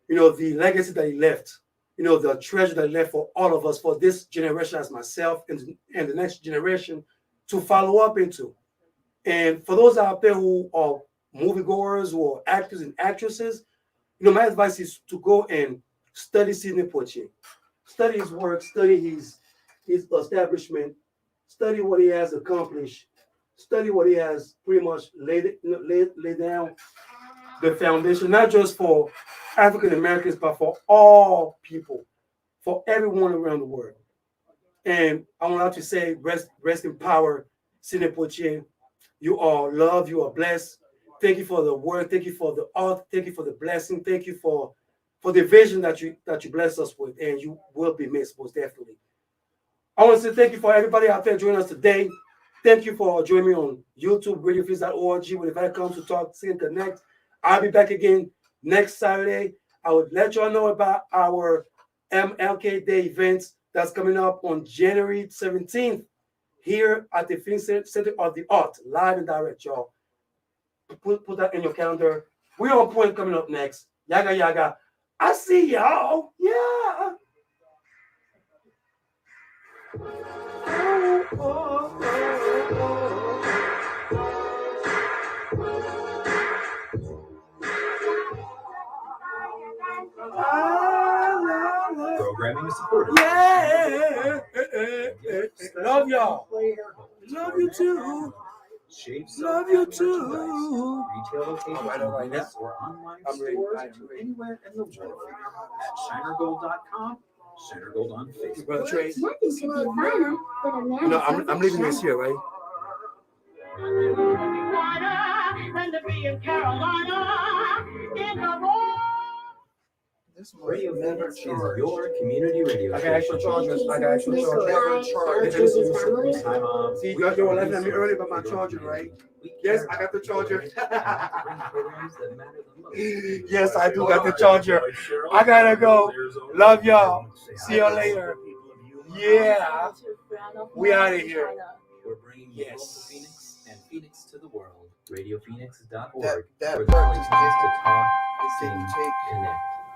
The legacy that he left. The treasure that he left for all of us, for this generation as myself and the next generation to follow up into. And for those out there who are moviegoers, who are actors and actresses, my advice is to go and study Sidney Poitier. Study his work, study his establishment, study what he has accomplished, study what he has pretty much laid down the foundation, not just for African Americans, but for all people, for everyone around the world. And I want to say, rest in power, Sidney Poitier. You are loved, you are blessed. Thank you for the word, thank you for the art, thank you for the blessing, thank you for the vision that you bless us with, and you will be missed, most definitely. I want to say thank you for everybody out there joining us today. Thank you for joining me on YouTube, radiofeeds.org, when if I come to talk, sing, and connect. I'll be back again next Saturday. I would let y'all know about our MLK Day events that's coming up on January 17th here at the Phoenix Center of the Art, live and direct, y'all. Put that in your calendar. We're on point coming up next. Yaggah, Yaggah. I see y'all. Yeah. Programming is supported. Yeah. Love y'all. Love you too. Love you too. Retail locations or online stores anywhere in the world at shinergold.com. Shinergold on Facebook. Brother Trey. Nothing could be finer than a man. I'm leaving this here, right? Radio Network is your community radio. I got extra chargers. See, you were laughing at me earlier about my charger, right? Yes, I got the charger. Yes, I do got the charger. I gotta go. Love y'all. See you later. Yeah. We out of here. We're bringing the local Phoenix and Phoenix to the world. RadioPhoenix.org. That where part the just place to talk, didn't sing, take connect.